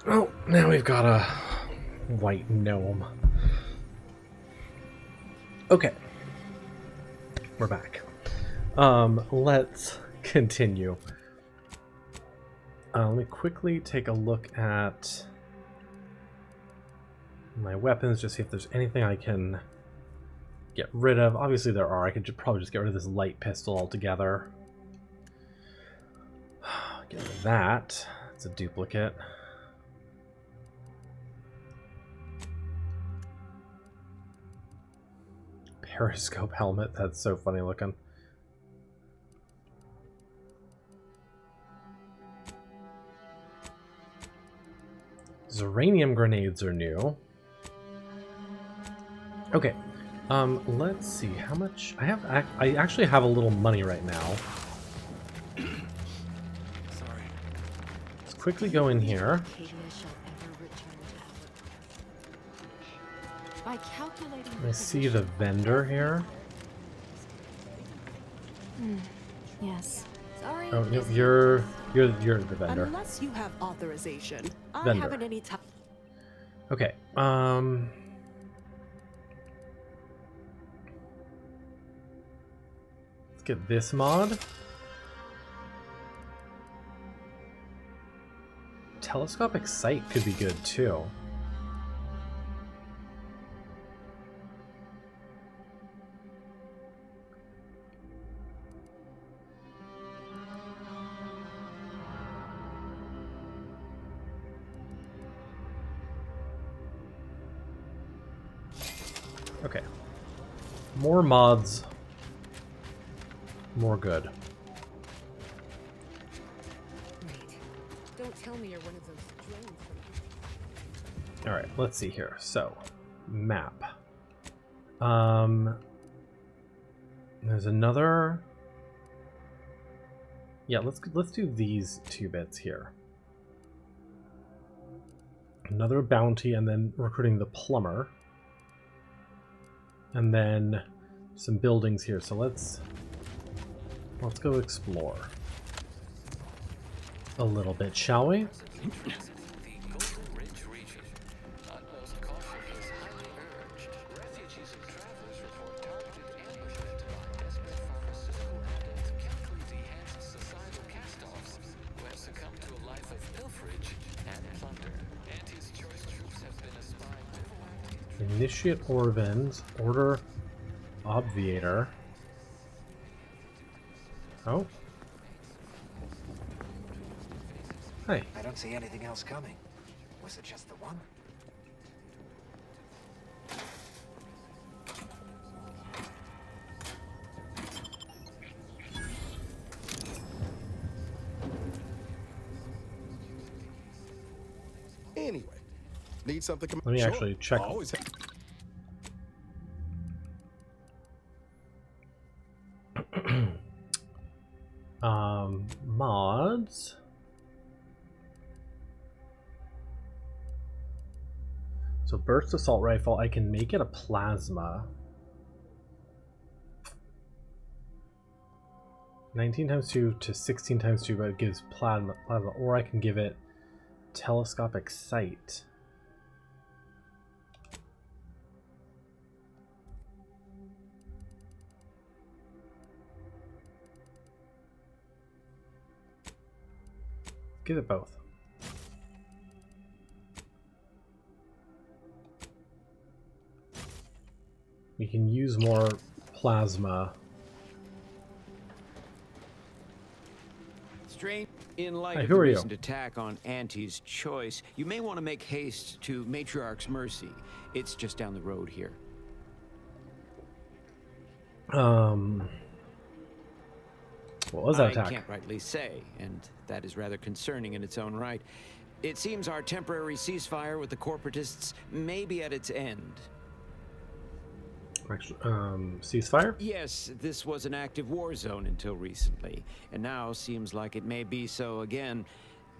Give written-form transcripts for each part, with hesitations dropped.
Oh, now we've got a white gnome. Okay. We're back. Let's continue. Let me quickly take a look at my weapons, just see if there's anything I can get rid of. Obviously there are. I could probably just get rid of this light pistol altogether. Get rid of that. It's a duplicate. Periscope helmet. That's so funny looking. Uranium grenades are new. Okay. Let's see how much I have. I actually have a little money right now. Sorry. Let's quickly go in here. I see the vendor here. Yes. Sorry. Oh, no, you're the vendor. Unless you have authorization, I Vendor. haven't any time. Okay. Let's get this mod. Telescopic sight could be good too. Okay. More mods. More good. Wait. Don't tell me you're one of those drones from... Alright, let's see here. So, map. There's another... Yeah, let's do these two bits here. Another bounty, and then recruiting the plumber. And then some buildings here. So let's go explore a little bit, shall we? Initiate Orvins, order Obviator. Oh. Hey. I don't see anything else coming. Was it just the one? Anyway, need something. Let me actually check. Always Mods. So burst assault rifle, I can make it a plasma. 19 times 2 to 16 times 2, but it gives plasma, or I can give it telescopic sight. Give it both. We can use more plasma. Strange. In light Hey, of who the are you? recent attack on Auntie's Choice, you may want to make haste to Matriarch's Mercy. It's just down the road here. What was that attack? I can't rightly say, and that is rather concerning in its own right. It seems our temporary ceasefire with the corporatists may be at its end. Actually, ceasefire? Yes, this was an active war zone until recently, and now seems like it may be so again.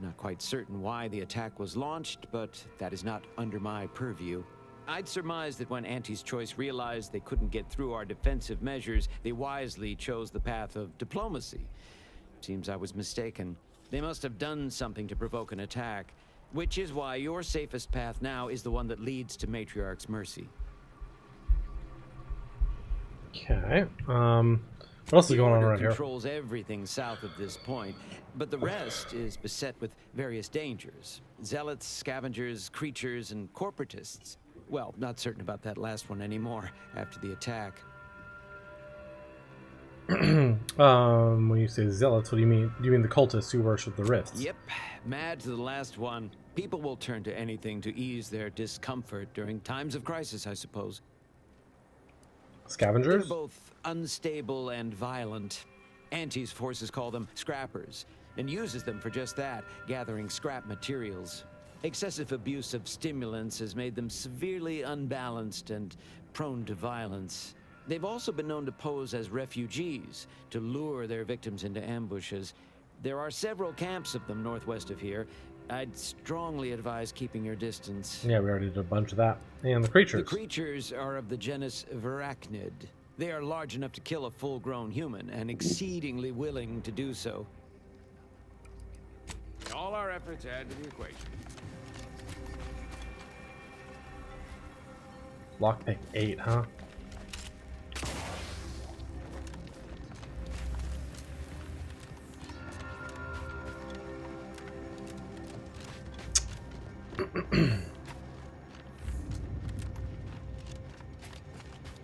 Not quite certain why the attack was launched, but that is not under my purview. I'd surmise that when Auntie's Choice realized they couldn't get through our defensive measures, they wisely chose the path of diplomacy. Seems I was mistaken. They must have done something to provoke an attack. Which is why your safest path now is the one that leads to Matriarch's mercy. Okay. What else is The going on Order around here? controls everything south of this point, but the rest is beset with various dangers. Zealots, scavengers, creatures, and corporatists. Well, not certain about that last one anymore after the attack. When you say zealots, what do you mean? Do you mean the cultists who worship the rifts? Yep, mad to the last one. People will turn to anything to ease their discomfort during times of crisis, I suppose. They're Scavengers? both unstable and violent. Auntie's forces call them scrappers, and uses them for just that, gathering scrap materials. Excessive abuse of stimulants has made them severely unbalanced and prone to violence. They've also been known to pose as refugees, to lure their victims into ambushes. There are several camps of them northwest of here. I'd strongly advise keeping your distance. Yeah, we already did a bunch of that. And the creatures. The creatures are of the genus Varachnid. They are large enough to kill a full-grown human, and exceedingly willing to do so. All our efforts add to the equation. Lockpick 8, huh?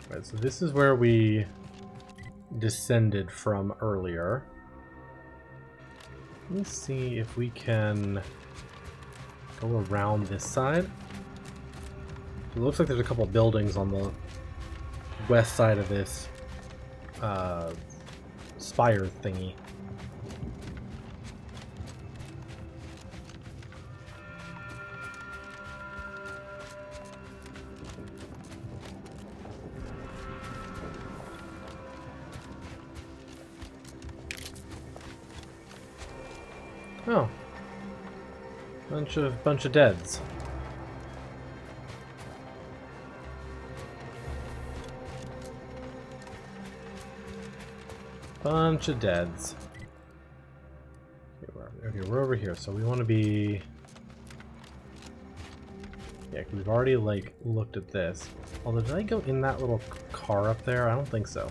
Right, so this is where we descended from earlier. Let me see if we can go around this side. It looks like there's a couple buildings on the west side of this spire thingy. Oh, bunch of deads. Bunch of deads. Okay, we're over here, so we want to be. Yeah, 'cause we've already like looked at this. Although, did I go in that little car up there? I don't think so.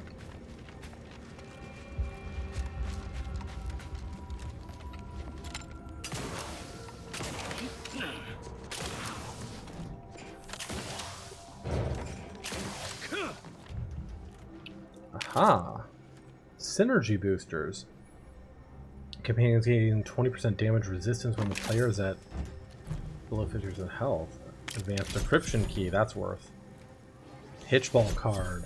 Aha! Synergy boosters. Companions gain 20% damage resistance when the player is at below 50% health. Advanced decryption key, that's worth. Hitchball card.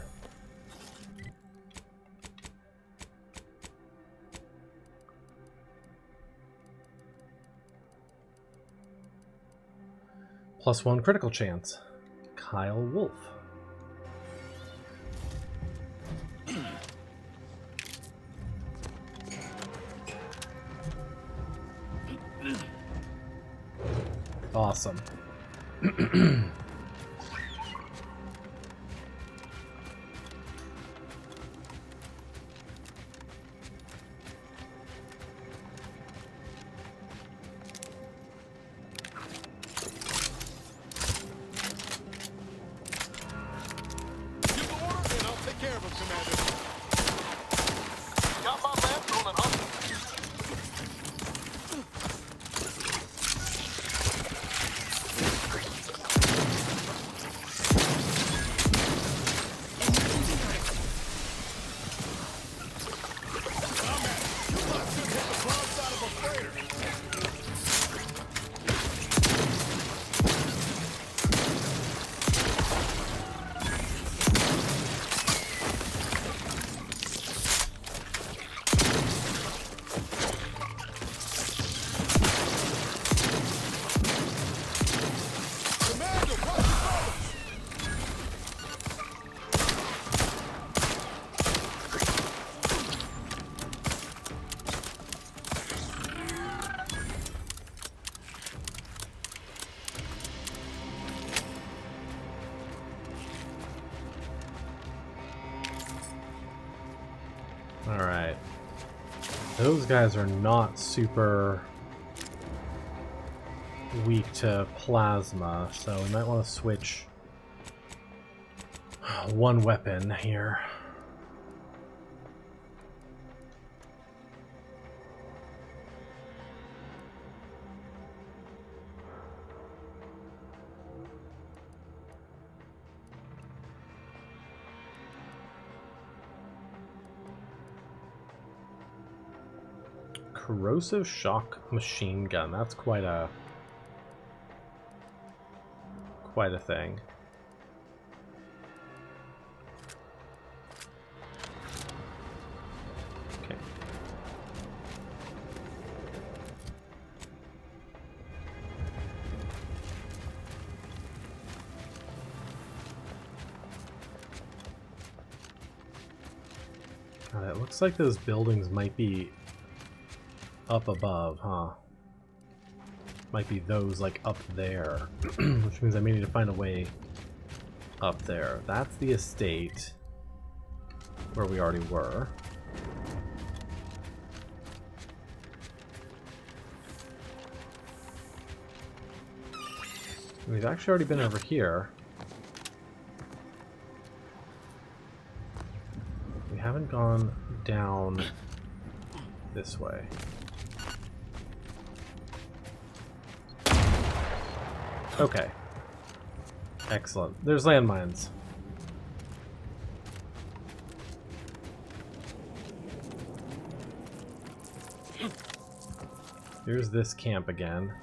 +1 critical chance. Kyle Wolf. Awesome. Alright. Those guys are not super weak to plasma, so we might want to switch one weapon here. Corrosive shock machine gun. That's quite a thing. Okay. God, it looks like those buildings might be up above, huh? Might be those, like, up there. Which means I may need to find a way up there. That's the estate where we already were. We've actually already been over here. We haven't gone down this way. Okay. Excellent. There's landmines. Here's this camp again.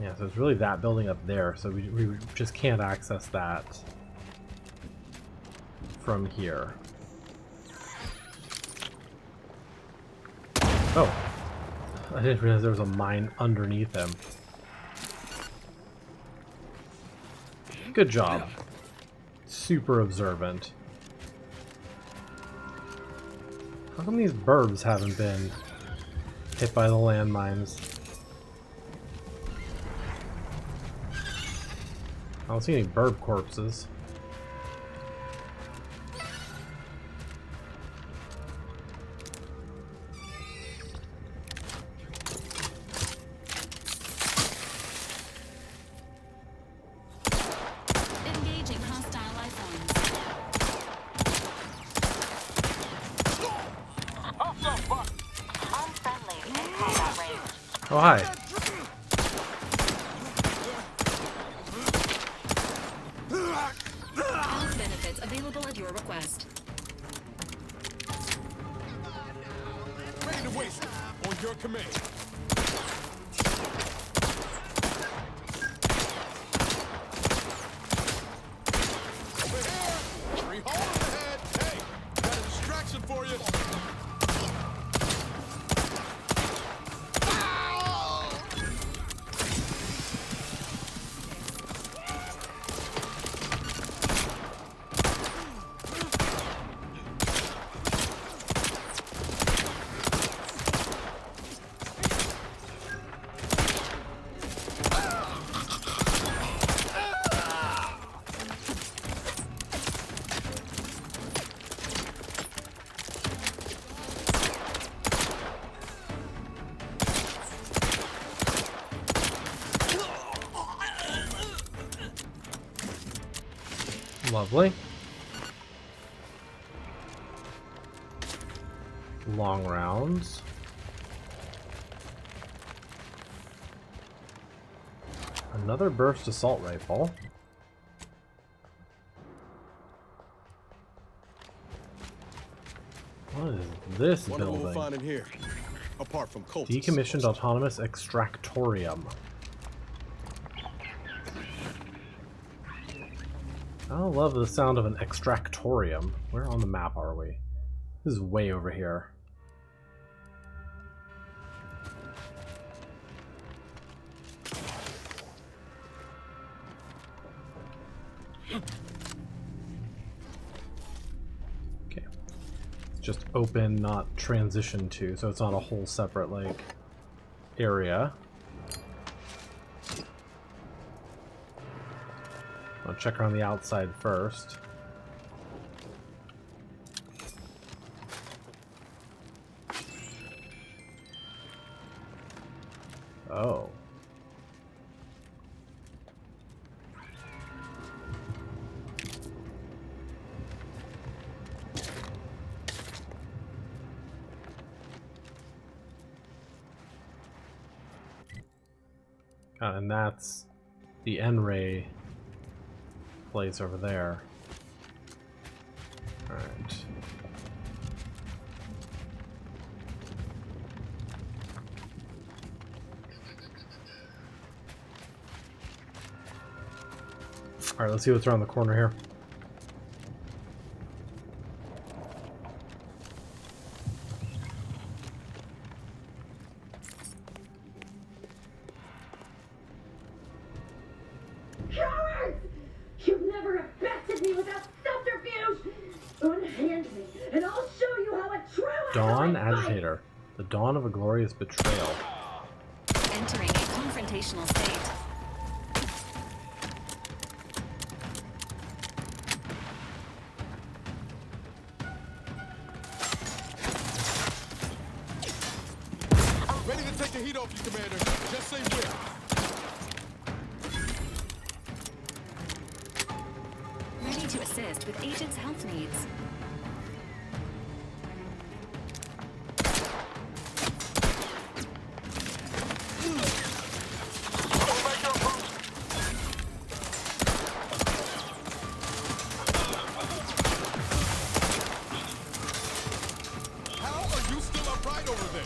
Yeah, so it's really that building up there, so we just can't access that from here. Oh, I didn't realize there was a mine underneath him. Good job. Super observant. How come these burbs haven't been hit by the landmines? I don't see any burb corpses. Engaging hostile life forms. Unfriendly in combat range. Oh, hi. Health benefits available at your request. Ready to waste it. On your command. Over here. 3 holes ahead. Hey, got a distraction for you. Lovely. Long rounds. Another burst assault rifle. What is this Wonder what we'll building? find in here. Apart from cultists. Decommissioned autonomous Extractorium. I don't love the sound of an Extractorium. Where on the map are we? This is way over here. Okay. It's just open, not transition to, so it's not a whole separate, like, area. want to check around the outside first. Oh. And that's the N-ray place over there. Alright. Alright, let's see what's around the corner here. Cowards! You've never bested me without subterfuge! Unhand me, and I'll show you how a true Dawn ally fights! Agitator. The dawn of a glorious betrayal. Entering a confrontational state. Ready to take the heat off you, Commander. Just say where. Ready to assist with agent's health needs. How are you still upright over there?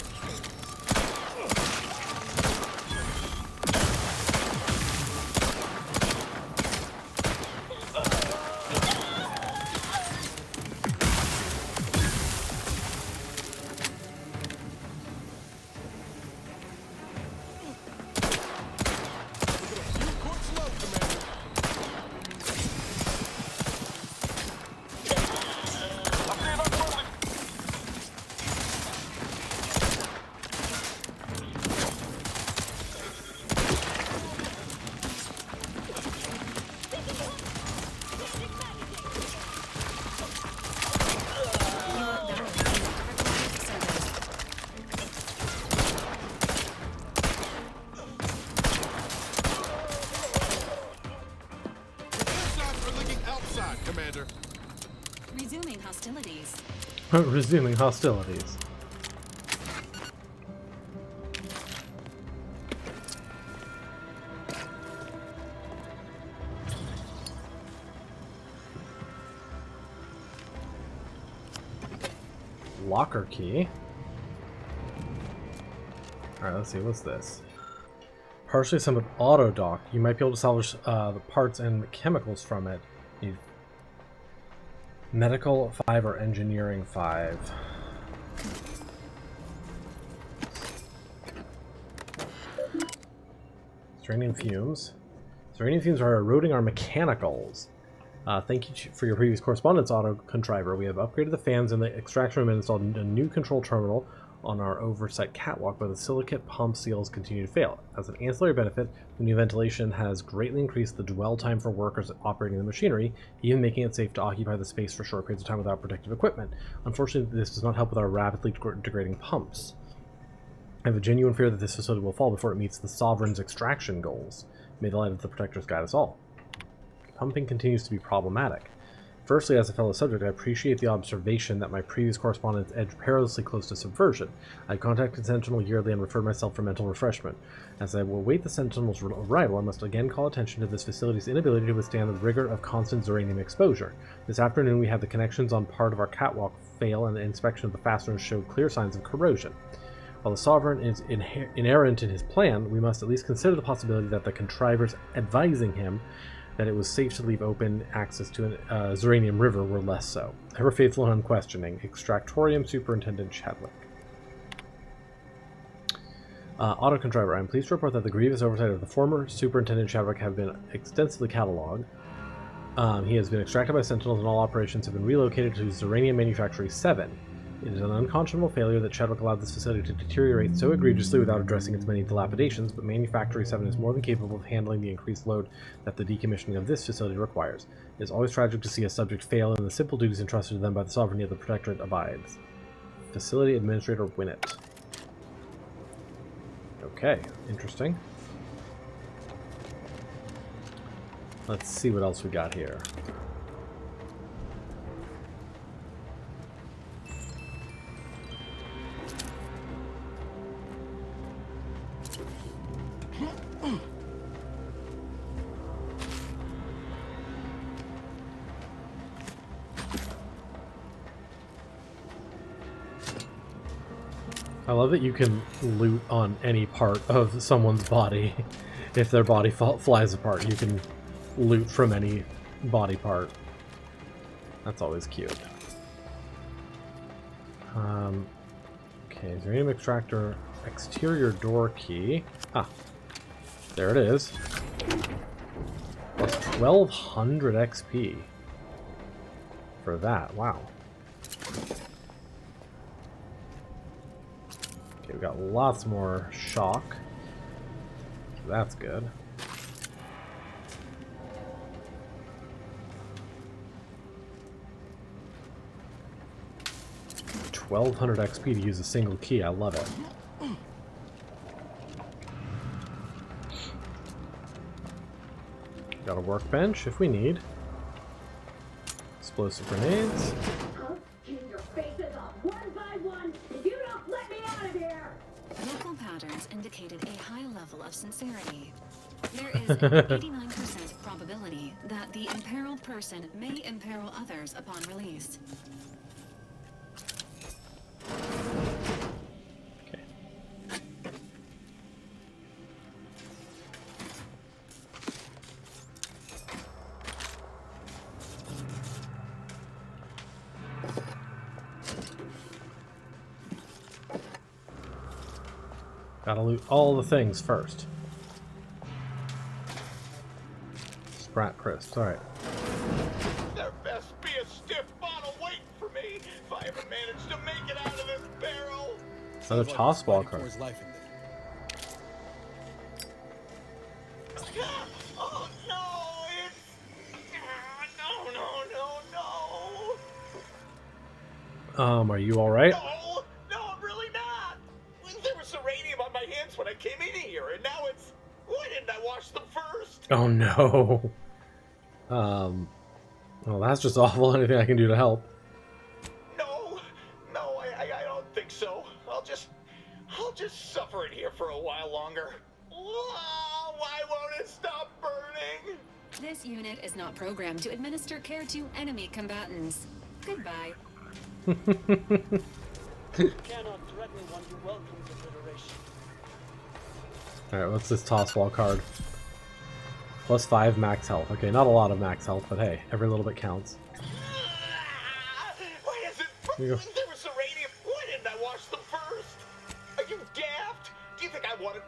You court slow, Commander. You are validating recognized service. The insides are leaking outside, Commander. Resuming hostilities. Resuming hostilities. Locker key. Alright, let's see, what's this? Partially assembled auto dock. You might be able to salvage the parts and the chemicals from it. Need medical 5 or engineering 5. Uranium fumes. Uranium fumes are eroding our mechanicals. Thank you for your previous correspondence, Auto Contriver. We have upgraded the fans in the extraction room and installed a new control terminal on our oversight catwalk, but the silicate pump seals continue to fail. As an ancillary benefit, the new ventilation has greatly increased the dwell time for workers operating the machinery, even making it safe to occupy the space for short periods of time without protective equipment. Unfortunately, this does not help with our rapidly degrading pumps. I have a genuine fear that this facility will fall before it meets the Sovereign's extraction goals. May the light of the Protectors guide us all. Pumping continues to be problematic. Firstly, as a fellow subject, I appreciate the observation that my previous correspondence edged perilously close to subversion. I contacted Sentinel yearly and referred myself for mental refreshment. As I will await the Sentinel's arrival, I must again call attention to this facility's inability to withstand the rigor of constant uranium exposure. This afternoon we had the connections on part of our catwalk fail and the inspection of the fasteners showed clear signs of corrosion. While the Sovereign is inerrant in his plan, we must at least consider the possibility that the contrivers advising him that it was safe to leave open access to an Zuranium River were less so. Ever faithful and unquestioning, Extractorium Superintendent Chadwick. Auto Contriver, I am pleased to report that the grievous oversight of the former Superintendent Chadwick have been extensively catalogued. He has been extracted by Sentinels and all operations have been relocated to Zuranium Manufactory 7. It is an unconscionable failure that Chadwick allowed this facility to deteriorate so egregiously without addressing its many dilapidations, but Manufactory 7 is more than capable of handling the increased load that the decommissioning of this facility requires. It is always tragic to see a subject fail in the simple duties entrusted to them by the sovereignty of the Protectorate abides. Facility Administrator Winnett. Okay, interesting. Let's see what else we got here. I love that you can loot on any part of someone's body. If their body flies apart, you can loot from any body part. That's always cute. Okay, is there any extractor exterior door key? Ah, there it is. Plus 1200 XP for that. Wow. Okay, we got lots more shock. So that's good. $1200 XP to use a single key. I love it. Got a workbench if we need. Explosive grenades. I'll skin your faces off one by one if you don't let me out of here! Vocal patterns indicated a high level of sincerity. There is an 89% probability that the imperiled person may imperil others upon release. Okay. Gotta loot all the things first. Sprat crisps, alright. There best be a stiff bottle waiting for me if I ever manage to make it out of this barrel. Another toss ball card. Oh no, it's no. Are you alright? No, I'm really not. There was uranium on my hands when I came in here, and now it's. Why didn't I wash them first? Oh no. Well, that's just awful. Anything I can do to help. No, I don't think so. I'll just suffer it here for a while longer. Why won't it stop burning? This unit is not programmed to administer care to enemy combatants. Goodbye. Cannot threaten one you welcome to Federation. Alright, what's this toss ball card? Plus 5 max health. Okay, not a lot of max health, but hey, every little bit counts. Why is it? Here you go. There was uranium. Why didn't I wash them first? Are you daft? Do you think I wanted?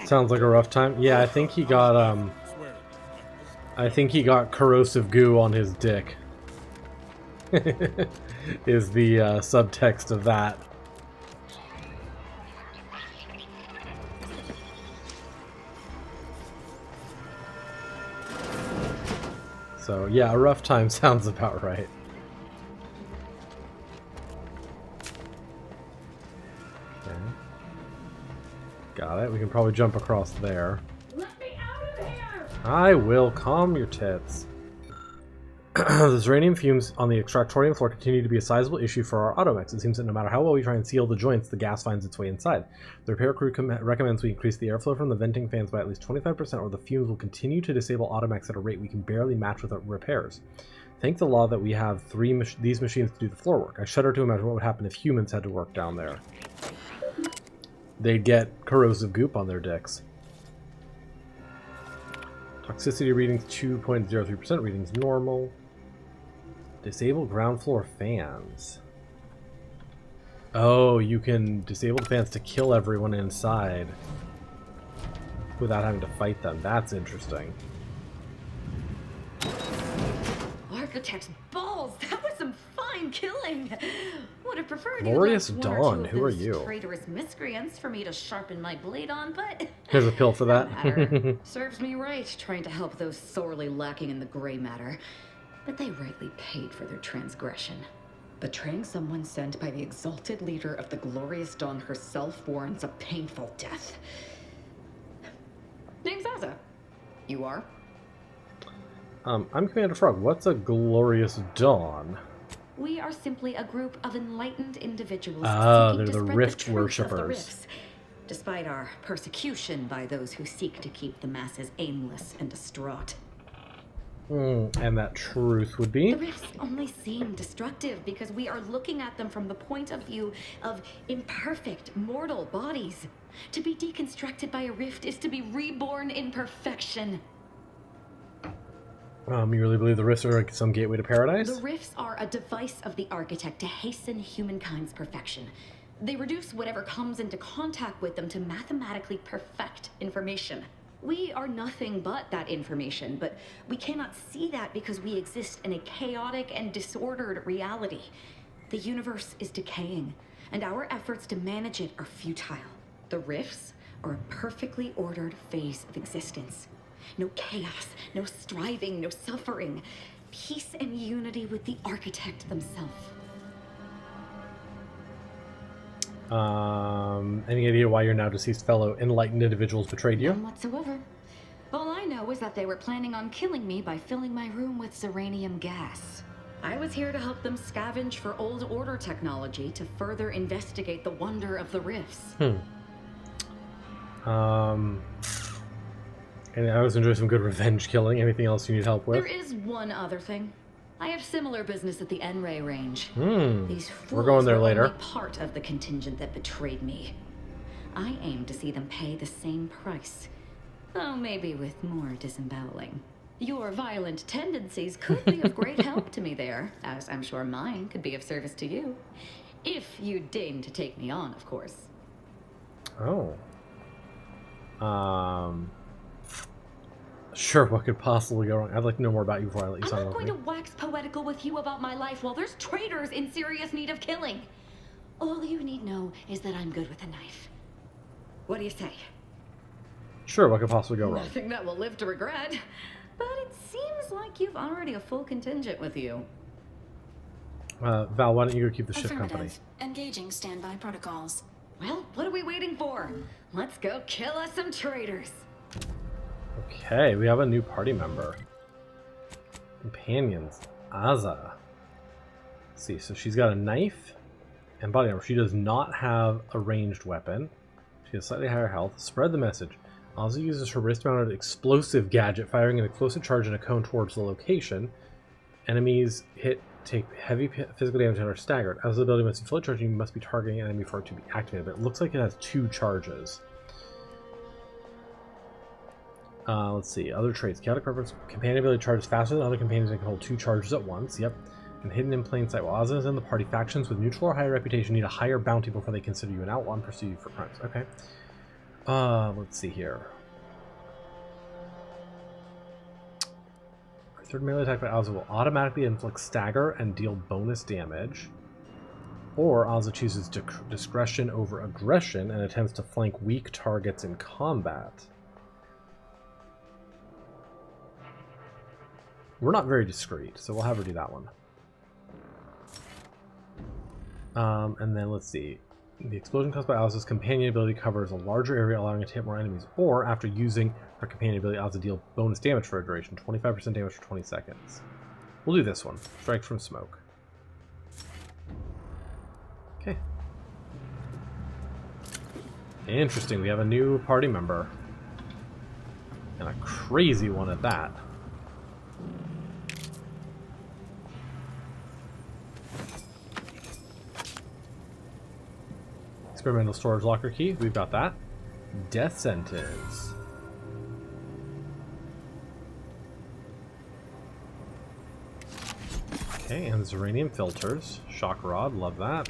Sounds like a rough time. Yeah, I think he got corrosive goo on his dick. Is the subtext of that. So yeah, a rough time sounds about right. Okay. Got it. We can probably jump across there. Let me out of here! I will. Calm your tits. The uranium fumes on the Extractorium floor continue to be a sizable issue for our automechs. It seems that no matter how well we try and seal the joints, the gas finds its way inside. The repair crew recommends we increase the airflow from the venting fans by at least 25%, or the fumes will continue to disable automechs at a rate we can barely match with our repairs. Thank the law that we have these machines to do the floor work. I shudder to imagine what would happen if humans had to work down there. They'd get corrosive goop on their dicks. Toxicity readings 2.03%, readings normal. Disable ground floor fans. Oh, you can disable the fans to kill everyone inside without having to fight them. That's interesting. Architect's balls! That was some fun! fine killing. Would have preferred Glorious you left one or two Dawn, of who are those you? traitorous miscreants for me to sharpen my blade on, but Here's a pill for no that. matter. Serves me right trying to help those sorely lacking in the gray matter. But they rightly paid for their transgression. Betraying someone sent by the exalted leader of the Glorious Dawn herself warrants a painful death. Name's Azza. You are? I'm Commander Frog. What's a Glorious Dawn? We are simply a group of enlightened individuals Ah, seeking they're to the spread Rift the truth of the worshippers. rifts, despite our persecution by those who seek to keep the masses aimless and distraught. And that truth would be? The rifts only seem destructive because we are looking at them from the point of view of imperfect, mortal bodies. To be deconstructed by a rift is to be reborn in perfection. You really believe the rifts are like some gateway to paradise? The rifts are a device of the architect to hasten humankind's perfection. They reduce whatever comes into contact with them to mathematically perfect information. We are nothing but that information, but we cannot see that because we exist in a chaotic and disordered reality. The universe is decaying, and our efforts to manage it are futile. The rifts are a perfectly ordered phase of existence. No chaos, no striving, no suffering. Peace and unity with the architect themselves. Any idea why your now deceased fellow enlightened individuals betrayed you? None whatsoever. All I know is that they were planning on killing me by filling my room with Zeranium gas. I was here to help them scavenge for old order technology to further investigate the wonder of the rifts. And I always enjoy some good revenge killing. Anything else you need help with? There is one other thing. I have similar business at the N-Ray range. These fools We're going there were later. only part of the contingent that betrayed me. I aim to see them pay the same price, though maybe with more disemboweling. Your violent tendencies could be of great help to me there, as I'm sure mine could be of service to you. If you deign to take me on, of course. Oh. Sure, what could possibly go wrong? I'd like to know more about you before I let you I'm sign not with going me. to wax poetical with you about my life while there's traitors in serious need of killing. All you need know is that I'm good with a knife. What do you say? Sure, what could possibly go wrong? Nothing that will live to regret. But it seems like you've already a full contingent with you. Val, why don't you go keep the ship company? Affirmative. Engaging standby protocols. Well, what are we waiting for? Let's go kill us some traitors. Okay, we have a new party member. Companions. Azza. Let's see, so she's got a knife and body armor. She does not have a ranged weapon. She has slightly higher health. Spread the message. Azza uses her wrist-mounted explosive gadget, firing an explosive charge in a cone towards the location. Enemies take heavy physical damage and are staggered. As the ability must be fully charged, you must be targeting an enemy for it to be activated. But it looks like it has 2 charges. Let's see. Other traits. Chaotic Preference. Companion ability charges faster than other companions and can hold 2 charges at once. Yep. And hidden in plain sight. While Azza is in the party, factions with neutral or higher reputation need a higher bounty before they consider you an outlaw and pursue you for crimes. Okay. Let's see here. Third melee attack by Azza will automatically inflict stagger and deal bonus damage. Or Azza chooses discretion over aggression and attempts to flank weak targets in combat. We're not very discreet, so we'll have her do that one. And then let's see. The explosion caused by Azza's companion ability covers a larger area, allowing it to hit more enemies. Or, after using her companion ability, Azza deal bonus damage for a duration, 25% damage for 20 seconds. We'll do this one. Strike from smoke. Okay. Interesting, we have a new party member. And a crazy one at that. Experimental storage locker key, we've got that. Death sentence. Okay, and Zeranium filters. Shock rod, love that.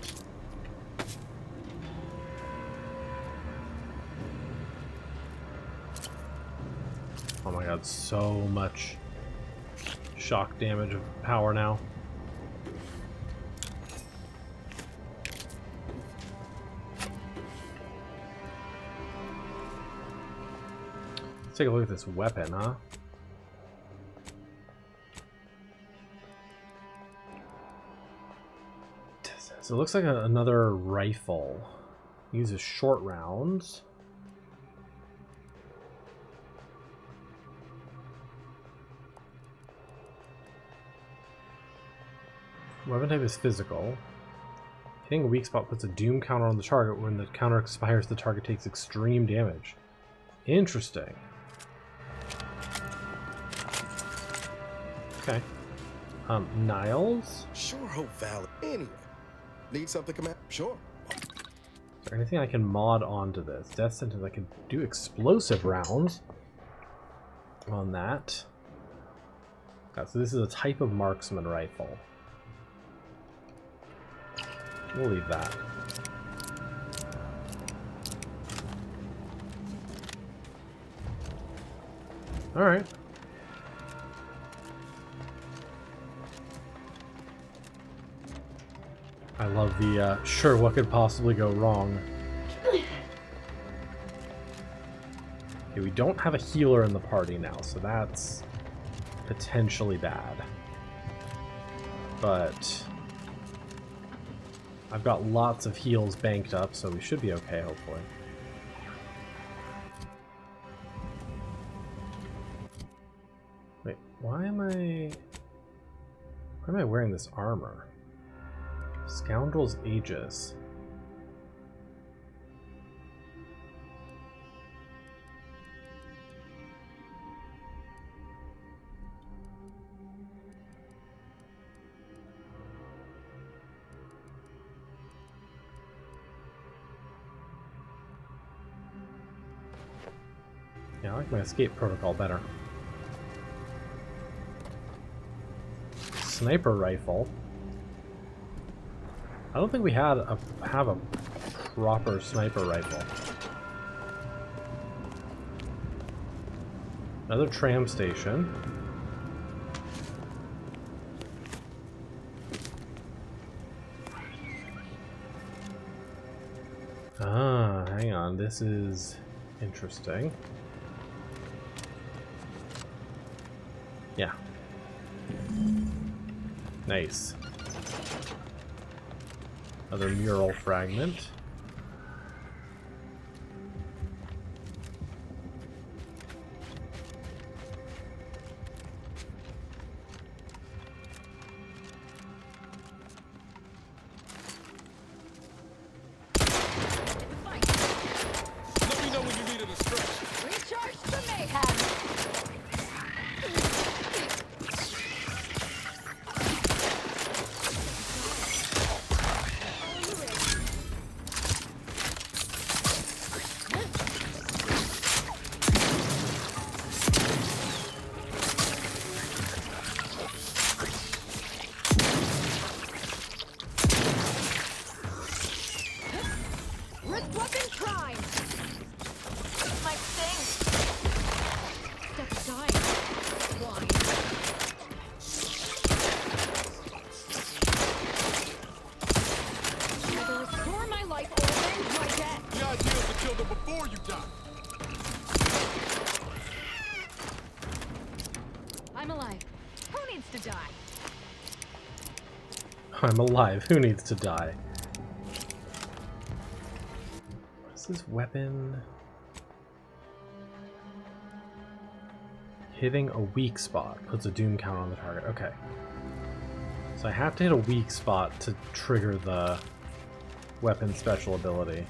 Oh my god, so much shock damage of power now. take a look at this weapon, huh? So it looks like another rifle. Uses short rounds. Weapon type is physical. Hitting a weak spot puts a doom counter on the target. When the counter expires, the target takes extreme damage. Interesting. Okay. Niles? Sure hope valid. Anyway. Need something, command? Sure. Is there anything I can mod onto this? Death sentence. I can do explosive rounds on that. Okay, so this is a type of marksman rifle. We'll leave that. Alright. I love the, sure, what could possibly go wrong? Okay, we don't have a healer in the party now, so that's potentially bad. But I've got lots of heals banked up, so we should be okay, hopefully. Wait, why am I wearing this armor? Scoundrel's Aegis. Yeah, I like my escape protocol better. Sniper rifle. I don't think we have a proper sniper rifle. Another tram station. Ah, hang on. This is interesting. Yeah. Nice. Another mural fragment. Let me know when you needed a stretch. Recharge the mayhem! Wrist weapon prime! My thing! Step aside. Why? Either restore my life or avenge my death! The idea is to kill them before you die. I'm alive. Who needs to die? I'm alive. Who needs to die? What's this weapon? Hitting a weak spot puts a doom counter on the target. Okay. So I have to hit a weak spot to trigger the weapon special ability.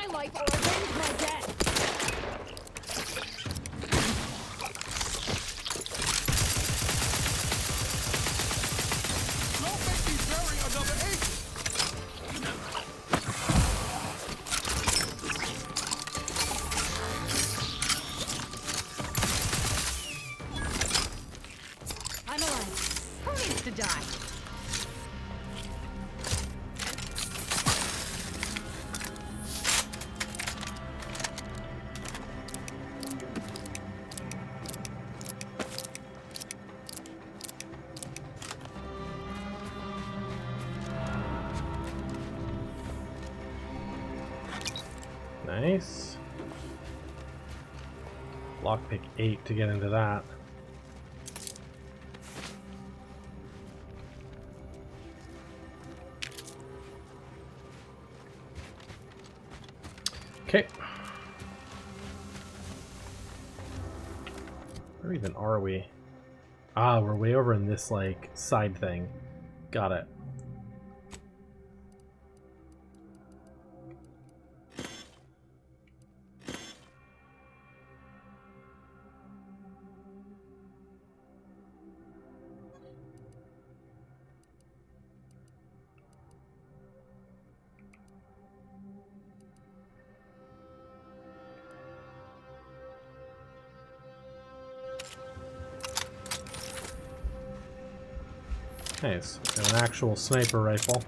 my life or avenge my death! Don't make me bury another agent! I'm alive. Who needs to die? Nice. Lockpick 8 to get into that. Okay. Where even are we? Ah, we're way over in this, like, side thing. Got it. Nice. Got an actual sniper rifle.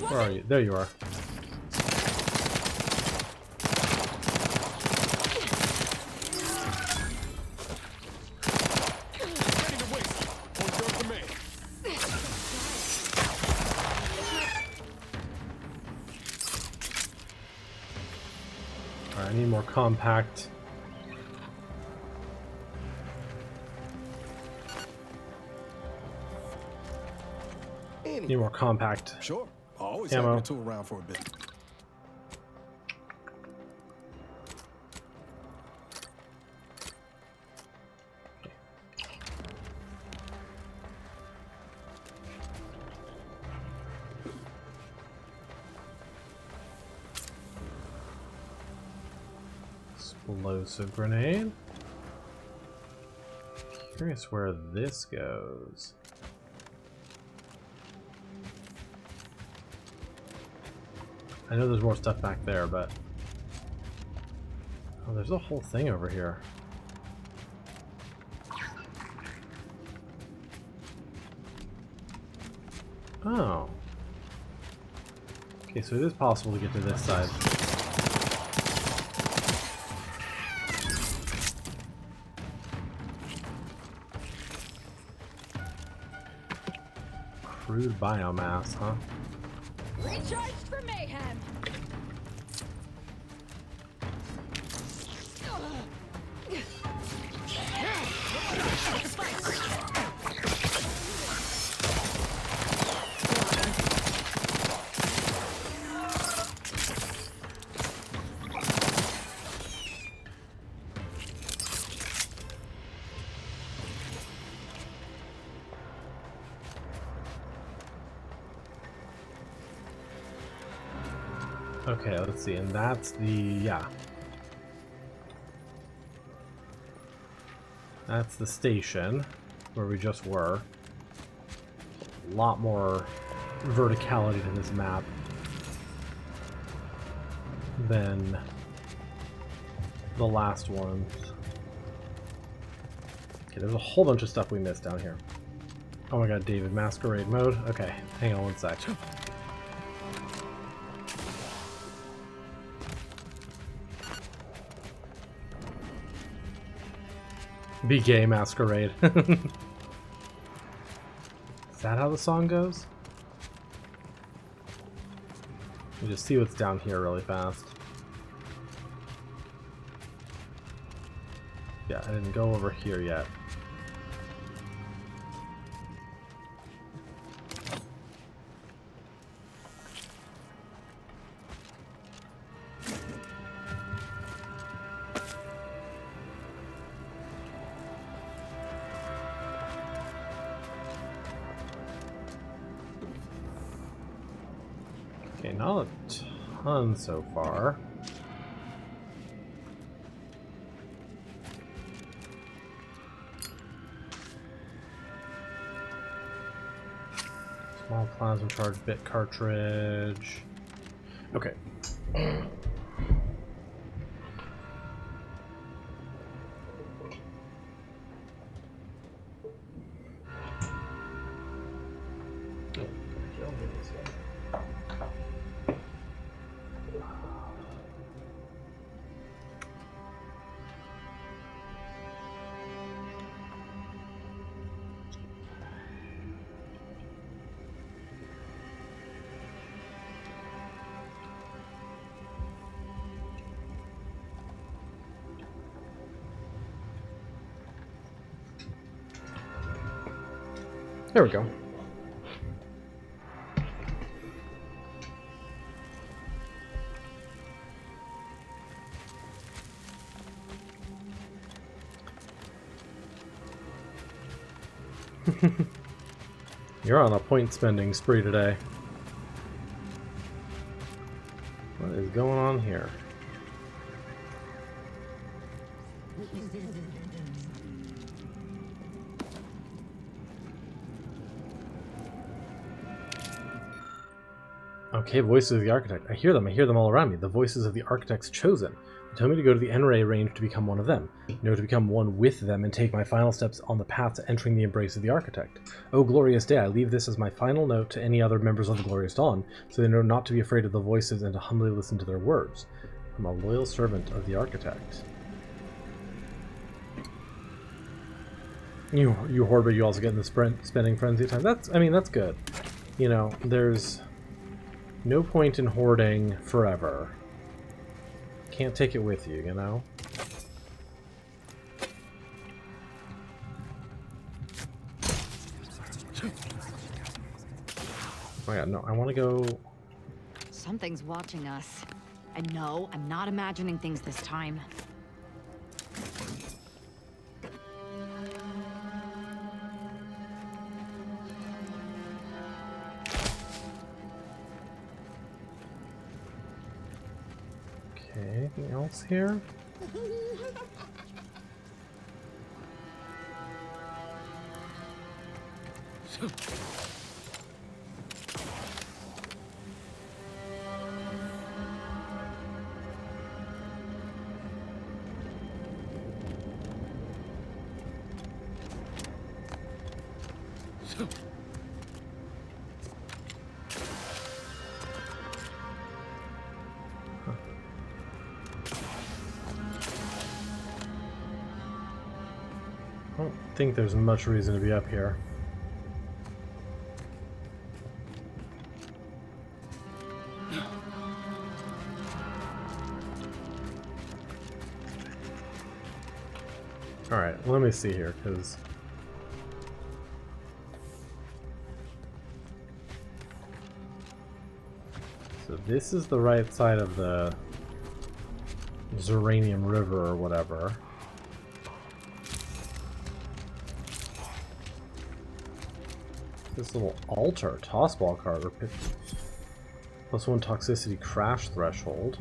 Where are you? There you are. Ready to waste. On your command. Alright, I need more compact. Need more compact. Sure. Always ammo. have your tool around for a bit. Explosive grenade. Curious where this goes. I know there's more stuff back there, but... Oh, there's a whole thing over here. Oh. Okay, so it is possible to get to this side. Crude biomass, huh? Recharged for mayhem! Okay, let's see, and that's the, yeah. That's the station where we just were. A lot more verticality to this map than the last ones. Okay, there's a whole bunch of stuff we missed down here. Oh my god, David, masquerade mode? Okay, hang on one sec. Be gay masquerade. Is that how the song goes? Let me just see what's down here really fast. Yeah, I didn't go over here yet. Okay, not a ton so far. Small plasma charge bit cartridge. Okay. There we go. You're on a point spending spree today. What is going on here? Okay, voices of the architect. I hear them all around me. The voices of the architects chosen. They tell me to go to the N-ray range to become one of them. No, to become one with them and take my final steps on the path to entering the embrace of the architect. Oh, glorious day, I leave this as my final note to any other members of the glorious dawn, so they know not to be afraid of the voices and to humbly listen to their words. I'm a loyal servant of the architect. You hoard, but you also get in the spending frenzy time. That's good. You know, there's no point in hoarding forever. Can't take it with you, you know? Oh yeah, no, I want to go... Something's watching us. And no, I'm not imagining things this time. Okay, anything else here? I don't think there's much reason to be up here. Alright, let me see here, because... So this is the right side of the Zeranium River or whatever. This little altar, tossball card, +1 toxicity crash threshold.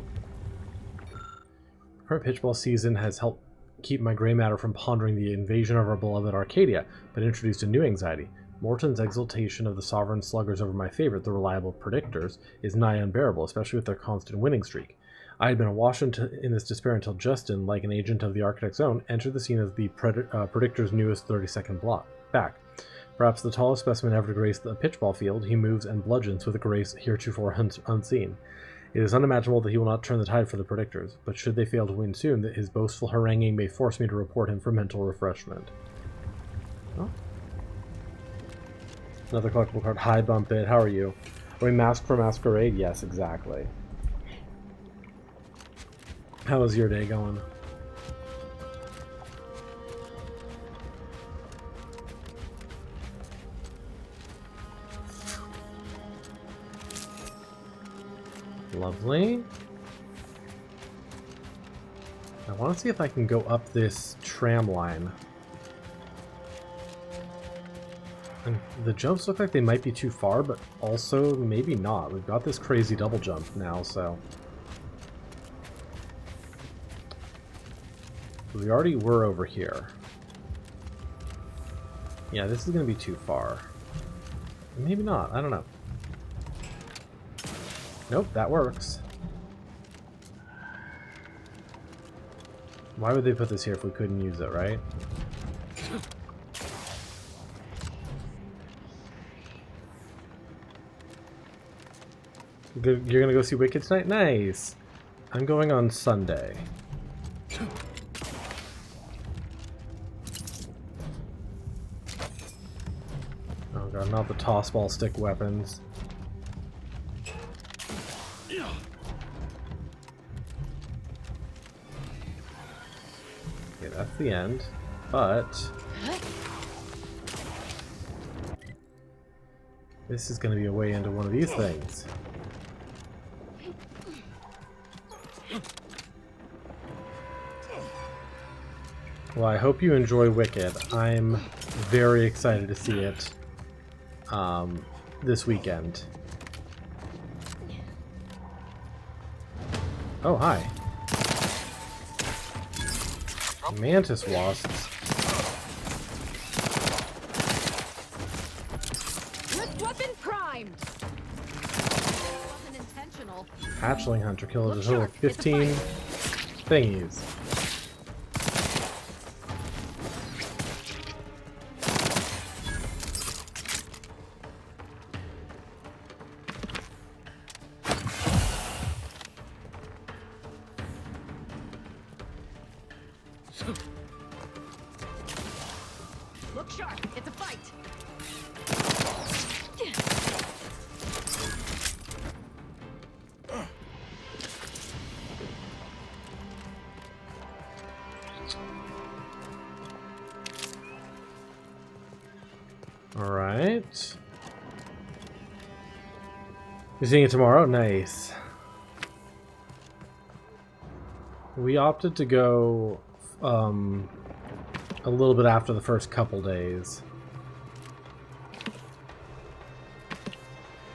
Current pitchball season has helped keep my gray matter from pondering the invasion of our beloved Arcadia, but introduced a new anxiety. Morton's exaltation of the sovereign sluggers over my favorite, the reliable predictors, is nigh unbearable, especially with their constant winning streak. I had been awash in this despair until Justin, like an agent of the Architect's own, entered the scene as the predictor's newest 30-second back. Perhaps the tallest specimen ever to grace the pitchball field, he moves and bludgeons with a grace heretofore unseen. It is unimaginable that he will not turn the tide for the predictors, but should they fail to win soon, that his boastful haranguing may force me to report him for mental refreshment. Oh. Another collectible card. Hi, Bump It. How are you? Are we masked for Masquerade? Yes, exactly. How is your day going? Lovely. I want to see if I can go up this tram line. And the jumps look like they might be too far, but also maybe not. We've got this crazy double jump now, so... We already were over here. Yeah, this is going to be too far. Maybe not. I don't know. Nope, that works. Why would they put this here if we couldn't use it, right? You're gonna go see Wicked tonight? Nice! I'm going on Sunday. Oh god, not the toss ball stick weapons. Okay, that's the end, but... This is going to be a way into one of these things. Well, I hope you enjoy Wicked. I'm very excited to see it this weekend. Oh, hi. Mantis wasps. Lift weapon primed. Wasn't intentional. Hatchling hunter killed a total of 15 thingies. Look sharp. It's a fight. All right. You're seeing it tomorrow? Nice. We opted to go a little bit after the first couple days,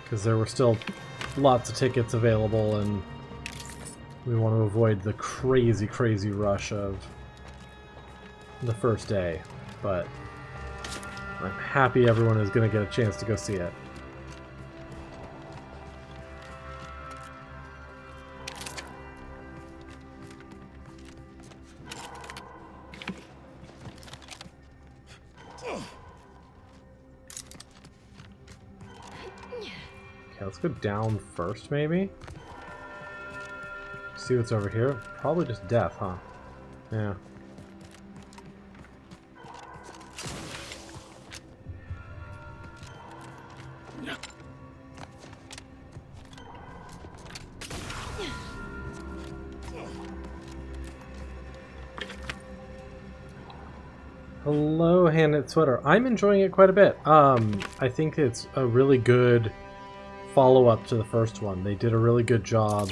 because there were still lots of tickets available and we want to avoid the crazy rush of the first day, but I'm happy everyone is going to get a chance to go see it. Okay, let's go down first, maybe? See what's over here? Probably just death, huh? Yeah. Hello, Hand-Knit Sweater. I'm enjoying it quite a bit. I think it's a really good follow-up to the first one. They did a really good job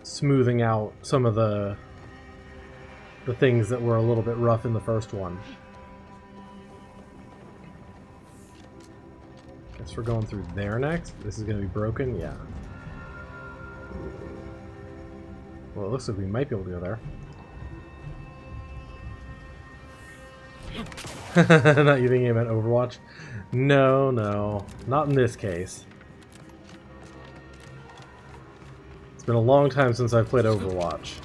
smoothing out some of the things that were a little bit rough in the first one. Guess we're going through there next. This is going to be broken? Yeah. Well, it looks like we might be able to go there. Not you thinking about Overwatch? No, no. Not in this case. It's been a long time since I've played Overwatch.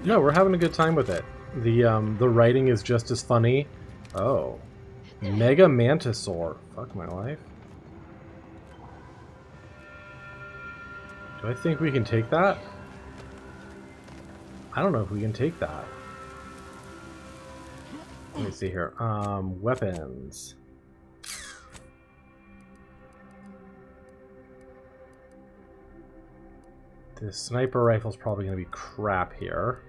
No, we're having a good time with it. The writing is just as funny. Oh. Mega Mantisaur. Fuck my life. Do I think we can take that? I don't know if we can take that. Let me see here. Weapons. This sniper rifle's probably going to be crap here.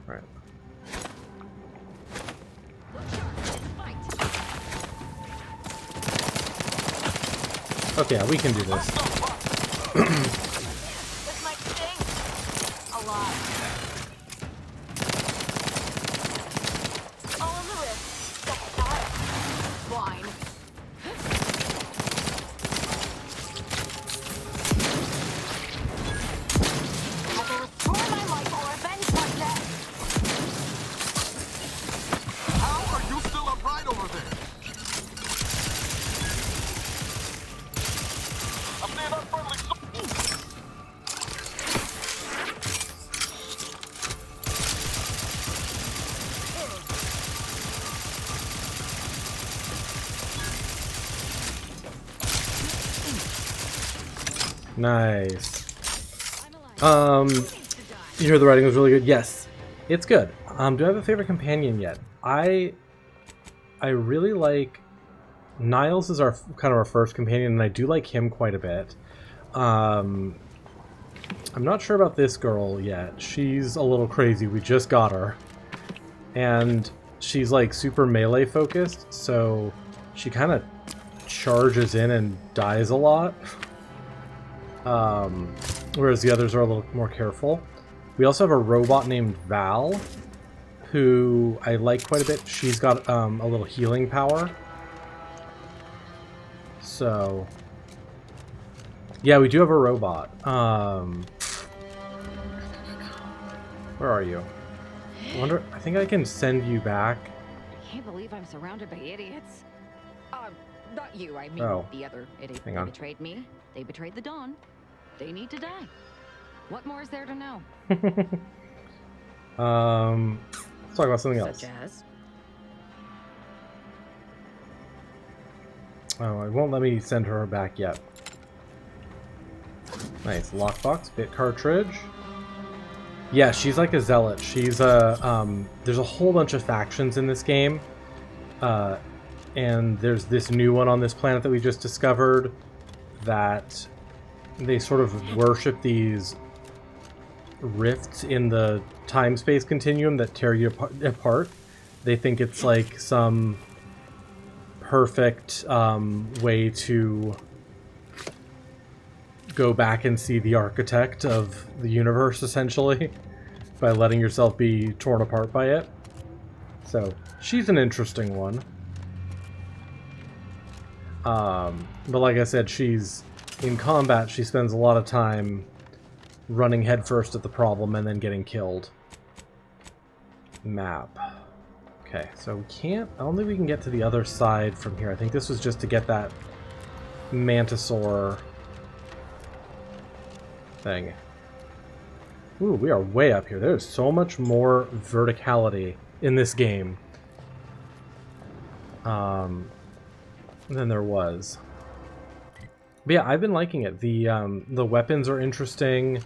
Right. Okay, yeah, we can do this. This might sting a lot. All of the risk. That's not wine. Either restore my life or avenge my death. How are you still upright over there? I'm seeing unfriendly. Nice. You hear the writing was really good? Yes, it's good. Do I have a favorite companion yet? I really like Niles is our kind of our first companion, and I do like him quite a bit. I'm not sure about this girl yet. She's a little crazy. We just got her, and she's like super melee focused, so she kind of charges in and dies a lot. Whereas the others are a little more careful. We also have a robot named Val, who I like quite a bit. She's got a little healing power. So, yeah, we do have a robot. Where are you? I think I can send you back. I can't believe I'm surrounded by idiots. Not you, I mean the other idiot. Hang They on. betrayed me. They betrayed the Dawn. They need to die. What more is there to know? Let's talk about something else. Such as? Oh, it won't let me send her back yet. Nice. Lockbox, bit cartridge. Yeah, she's like a zealot. She's a, there's a whole bunch of factions in this game. And there's this new one on this planet that we just discovered that they sort of worship these rifts in the time-space continuum that tear you apart. They think it's like some perfect way to go back and see the architect of the universe, essentially, by letting yourself be torn apart by it. So, she's an interesting one. But like I said, she's in combat, she spends a lot of time running headfirst at the problem and then getting killed. Map. Okay, so we can't... I don't think we can get to the other side from here. I think this was just to get that Mantisaur thing. Ooh, we are way up here. There's so much more verticality in this game than there was. But yeah, I've been liking it. The weapons are interesting.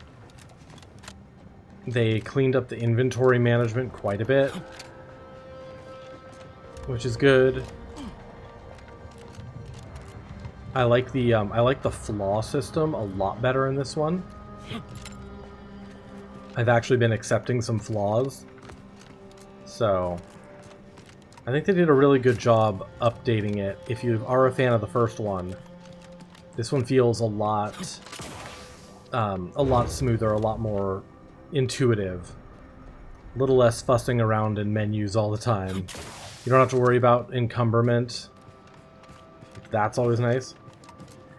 They cleaned up the inventory management quite a bit, which is good. I like the flaw system a lot better in this one. I've actually been accepting some flaws, so I think they did a really good job updating it. If you are a fan of the first one, this one feels a lot smoother, a lot more intuitive, a little less fussing around in menus all the time. You don't have to worry about encumberment. That's always nice.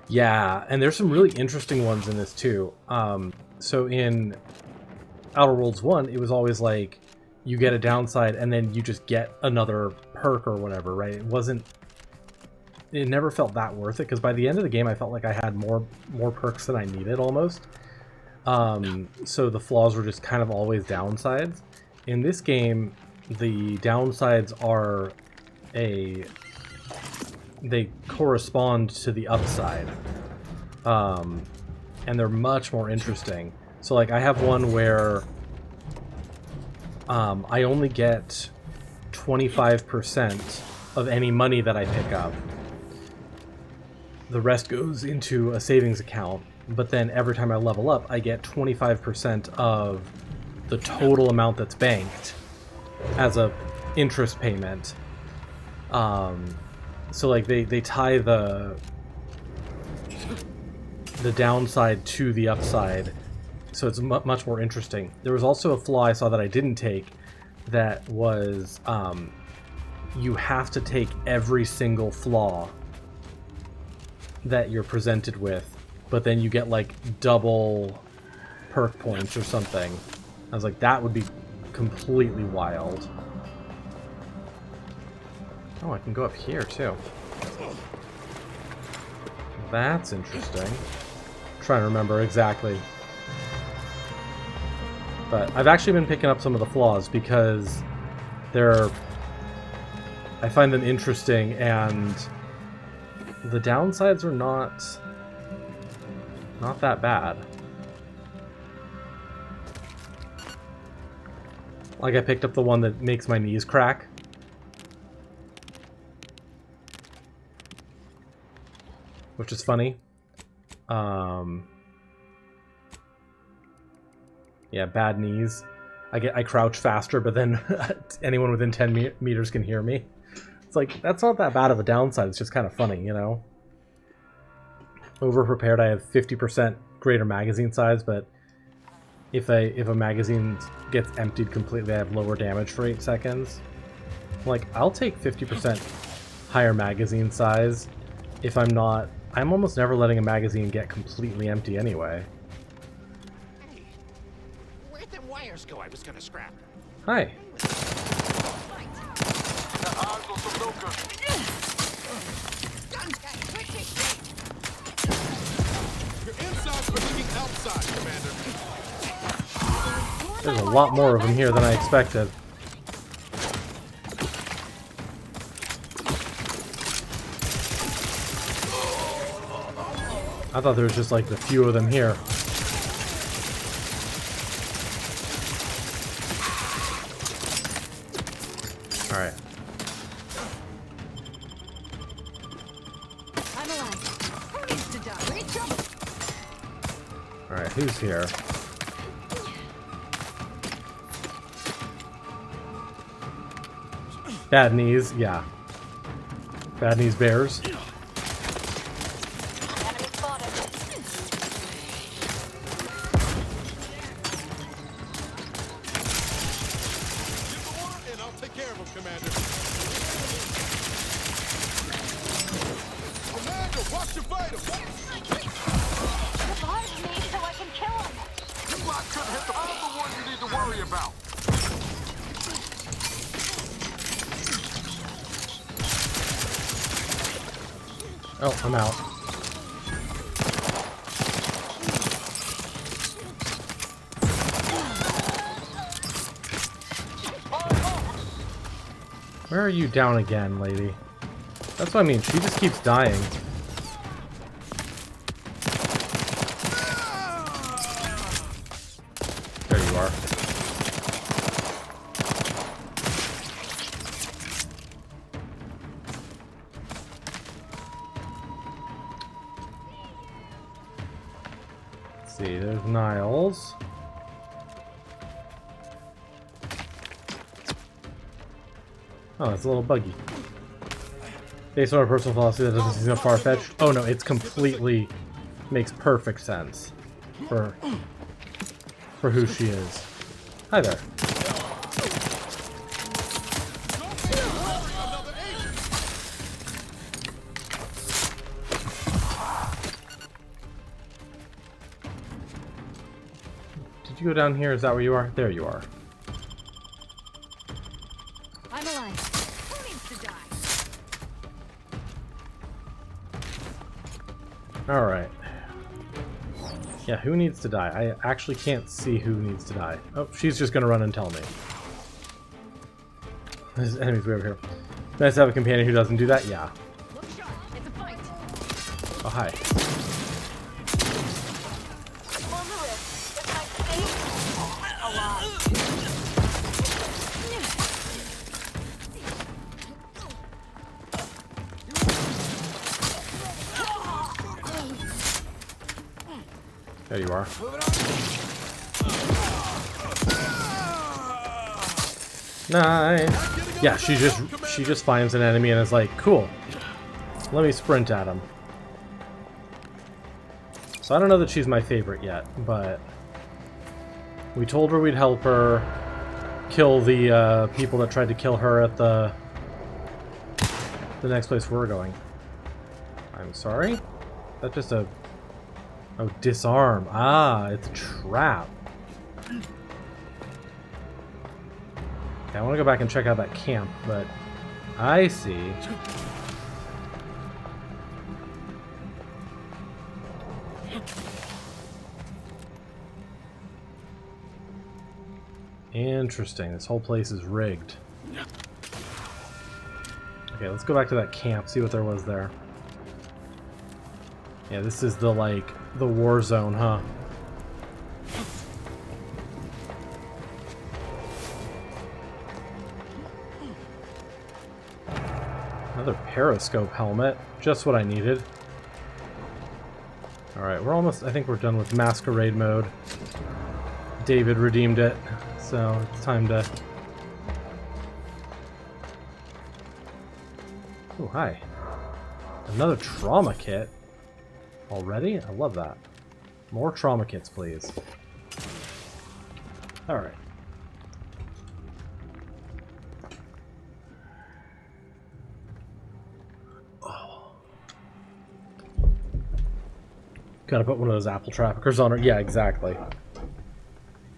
Yeah, and there's some really interesting ones in this too. So in Outer Worlds 1, it was always like you get a downside and then you just get another perk or whatever, right? It it never felt that worth it, because by the end of the game I felt like I had more perks than I needed almost. So the flaws were just kind of always downsides. In this game, the downsides are they correspond to the upside. And they're much more interesting. So like I have one where I only get 25% of any money that I pick up. The rest goes into a savings account, but then every time I level up, I get 25% of the total amount that's banked as a interest payment. So like they tie the downside to the upside, so it's much more interesting. There was also a flaw I saw that I didn't take, that was you have to take every single flaw that you're presented with, but then you get like double perk points or something. I was like, that would be completely wild. Oh, I can go up here too. That's interesting. I'm trying to remember exactly. But I've actually been picking up some of the flaws because I find them interesting, and the downsides are not that bad. Like I picked up the one that makes my knees crack. Which is funny. Yeah, bad knees. I crouch faster, but then anyone within 10 meters can hear me. It's like, that's not that bad of a downside. It's just kind of funny, you know? Over-prepared, I have 50% greater magazine size, but if a magazine gets emptied completely, I have lower damage for 8 seconds. Like, I'll take 50% higher magazine size if I'm not... I'm almost never letting a magazine get completely empty anyway. Hey, where'd them wires go I was gonna scrap? Hi. Your insides are looking outside, Commander. There's a lot more of them here than I expected. I thought there was just like a few of them here. Alright. I'm alive. Who needs to die? Reach up. Alright, who's here? Bad knees, yeah. Bad knees bears. Enemy spotted. Get the water and I'll take care of him, Commander. Commander, watch your vitals. Revive me so I can kill him. You lot could hit the one you need to worry about. Oh, I'm out. Where are you down again, lady? That's what I mean, she just keeps dying. There you are. Let's see, there's Niles. Oh, it's a little buggy. Based on our personal philosophy, that doesn't seem far-fetched. Oh no, it's completely makes perfect sense for who she is. Hi there. Did you go down here? Is that where you are? There you are. I'm alive. Who needs to die? Alright. Yeah, who needs to die? I actually can't see who needs to die. Oh, she's just gonna run and tell me. There's enemies way over here. Nice to have a companion who doesn't do that? Yeah. Oh, hi. There you are. Nice. Yeah, she just finds an enemy and is like, cool. Let me sprint at him. So I don't know that she's my favorite yet, but we told her we'd help her kill the people that tried to kill her at the next place we're going. I'm sorry? That's just a... Oh, disarm. Ah, it's a trap. Okay, I want to go back and check out that camp, but I see. Interesting. This whole place is rigged. Okay, let's go back to that camp, see what there was there. Yeah, this is the, like, the war zone, huh? Another periscope helmet. Just what I needed. Alright, we're almost... I think we're done with masquerade mode. David redeemed it, so it's time to... Oh, hi. Another trauma kit. Already? I love that. More trauma kits, please. Alright. Oh. Gotta put one of those apple traffickers on her. Yeah, exactly.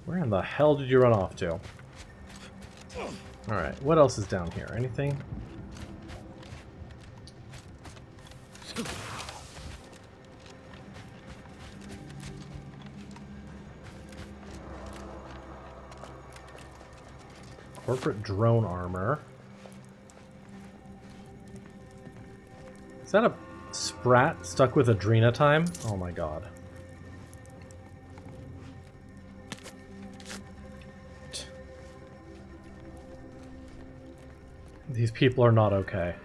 Where in the hell did you run off to? Alright, what else is down here? Anything? Corporate drone armor. Is that a sprat stuck with Adrena time? Oh my god. These people are not okay.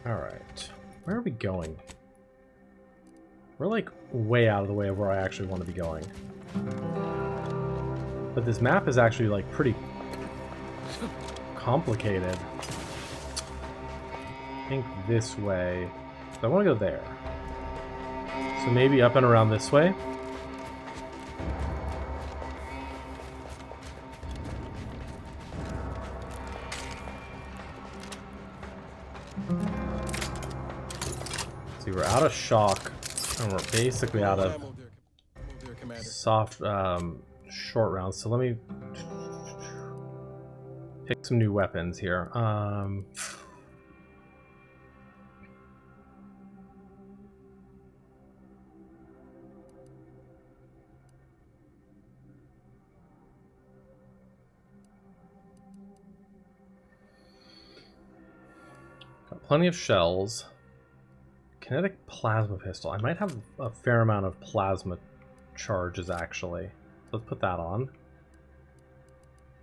Alright. Where are we going? We're like way out of the way of where I actually want to be going. But this map is actually like pretty complicated. I think this way. So I want to go there. So maybe up and around this way. See, we're out of shock, and we're basically out of soft, short rounds. So let me pick some new weapons here. Got plenty of shells. Kinetic plasma pistol. I might have a fair amount of plasma charges, actually. Let's put that on.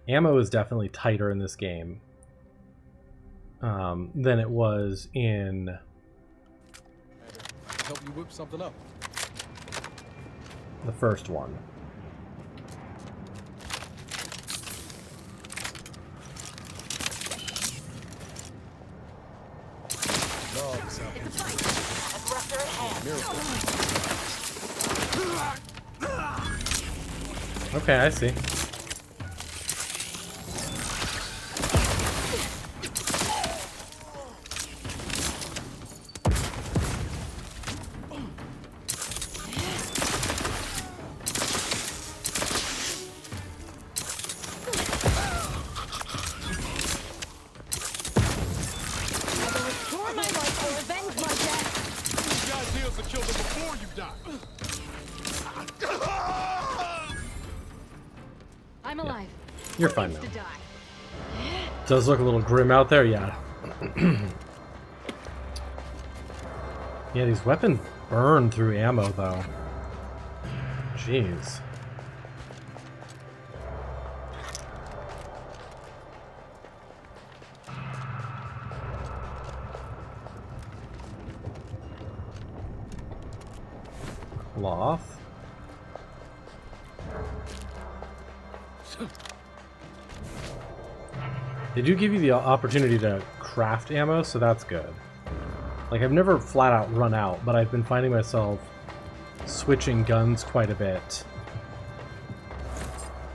Ammo is definitely tighter in this game than it was in... Help you whip something up. The first one. Okay, I see. supposed to kill them before you die. I'm alive. You're fine Who now. needs to die? Does look a little grim out there, yeah. Yeah, these weapons burn through ammo, though. Jeez. Cloth. They do give you the opportunity to craft ammo, so that's good. Like, I've never flat out run out, but I've been finding myself switching guns quite a bit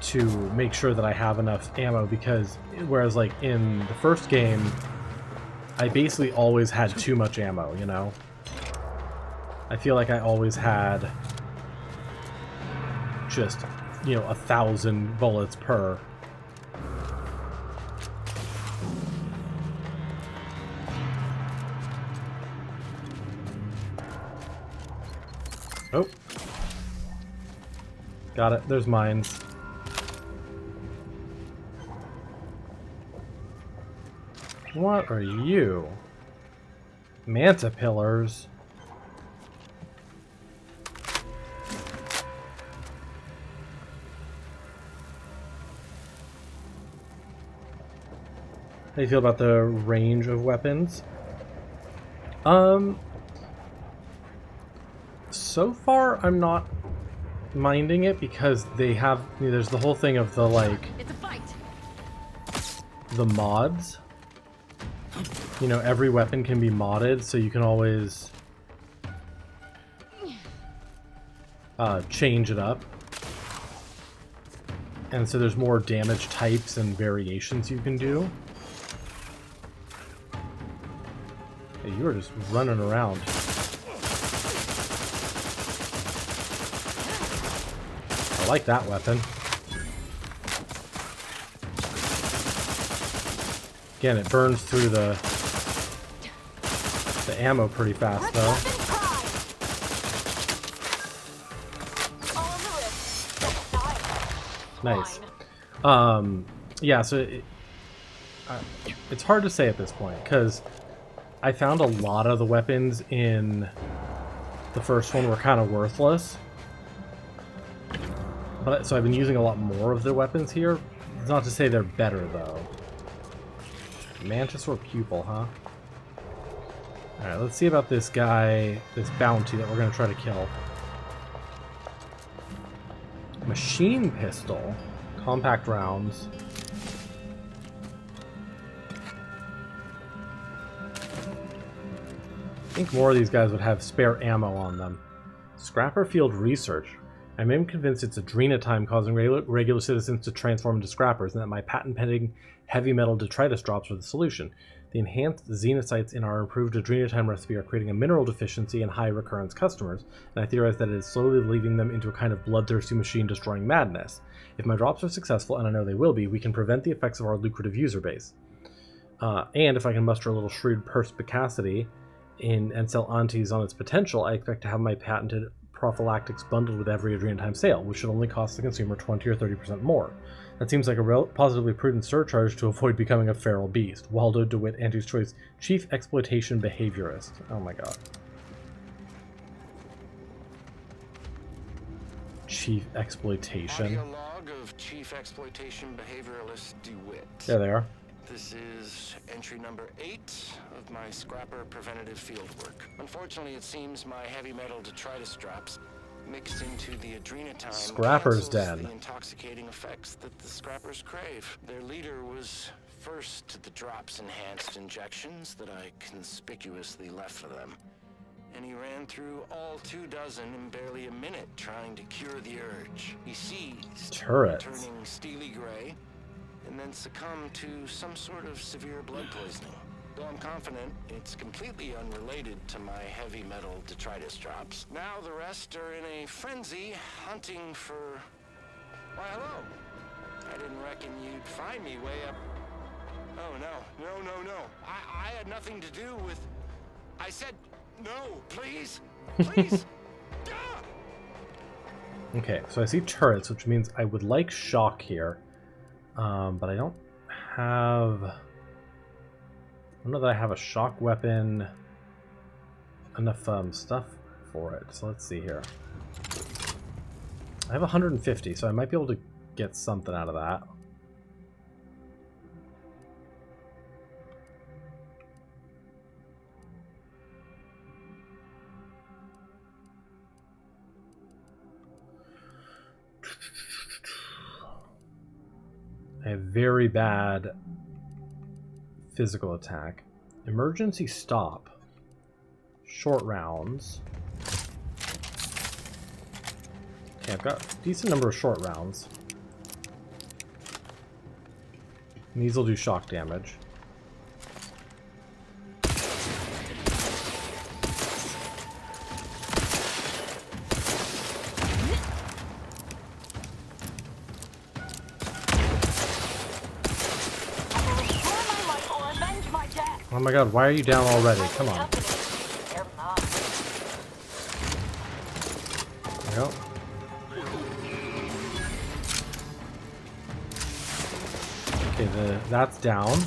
to make sure that I have enough ammo, because whereas like in the first game, I basically always had too much ammo, you know? I feel like I always had just, you know, 1,000 bullets per. Oh. Got it. There's mines. What are you? Manta pillars? How do you feel about the range of weapons? So far, I'm not minding it because they have, you know, there's the whole thing of the, like, It's a fight. the mods. You know, every weapon can be modded, so you can always change it up. And so there's more damage types and variations you can do. Hey, you are just running around. I like that weapon. Again, it burns through the ammo pretty fast, though. Nice. Yeah, so it's hard to say at this point, because I found a lot of the weapons in the first one were kind of worthless. But so I've been using a lot more of the weapons here. It's not to say they're better, though. Mantis or pupil, huh? Alright, let's see about this guy, this bounty that we're going to try to kill. Machine pistol. Compact rounds. I think more of these guys would have spare ammo on them. Scrapper field research. I'm convinced it's adrenatime causing regular citizens to transform into scrappers, and that my patent-pending heavy metal detritus drops are the solution. The enhanced xenocytes in our improved adrenatime recipe are creating a mineral deficiency in high recurrence customers, and I theorize that it is slowly leading them into a kind of bloodthirsty machine destroying madness. If my drops are successful, and I know they will be, we can prevent the effects of our lucrative user base. And if I can muster a little shrewd perspicacity and sell aunties on its potential, I expect to have my patented prophylactics bundled with every adrenatime sale, which should only cost the consumer 20 or 30% more. That seems like a positively prudent surcharge to avoid becoming a feral beast. Waldo DeWitt, Andrew's Choice, Chief Exploitation Behaviorist. Oh my god. Chief Exploitation. Audio log of Chief Exploitation Behavioralist DeWitt. There they are. This is entry number 8 of my scrapper preventative fieldwork. Unfortunately, it seems my heavy metal detritus drops mixed into the adrenatime Scrapper's cancels den. the intoxicating effects that the scrappers crave. Their leader was first to the drops enhanced injections that I conspicuously left for them. And he ran through all 24 in barely a minute trying to cure the urge. He seized, Turrets. turning steely gray, and then succumbed to some sort of severe blood poisoning. Though I'm confident it's completely unrelated to my heavy metal detritus drops. Now the rest are in a frenzy hunting for... Why, hello. I didn't reckon you'd find me way up... Oh, no. I had nothing to do with... I said, no, please. Please. Okay, so I see turrets, which means I would like shock here. But I don't have... I don't know that I have a shock weapon, enough stuff for it. So let's see here. I have 150, so I might be able to get something out of that. I have very bad physical attack. Emergency stop. Short rounds. Okay, I've got a decent number of short rounds. And these will do shock damage. Oh my god, why are you down already? Come on. There we go. Okay, that's down.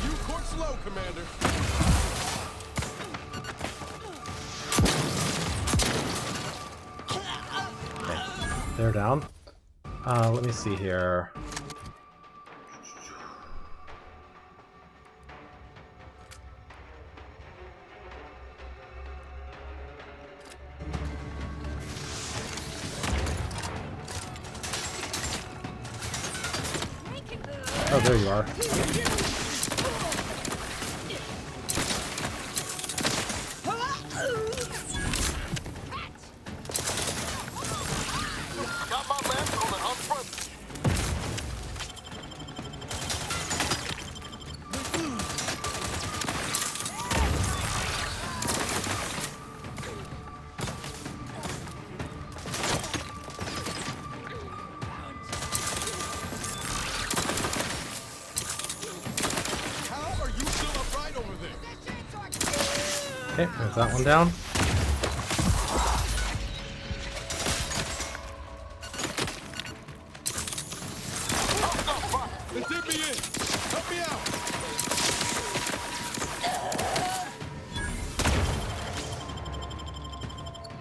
You courts low, Commander. They're down. Let me see here. Oh, there you are. Okay, there's that one down. They did me in. Help me out.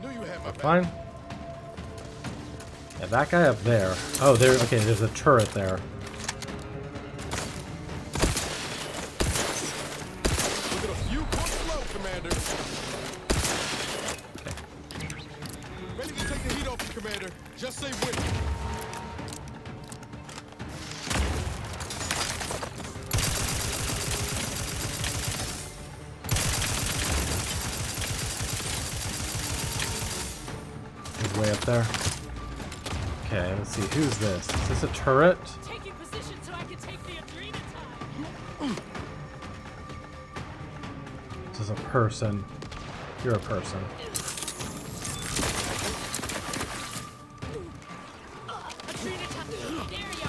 Knew you had my back. Fine. Yeah, that guy up there. Oh, there. Okay, there's a turret there. Look at a few courts low, Commander. Ready to take the heat off you, Commander. Just say when. He's way up there. Okay, let's see. Who's this? Is this a turret? Taking position so I can take the arena time. This is a person. You're a person. Arena time. There you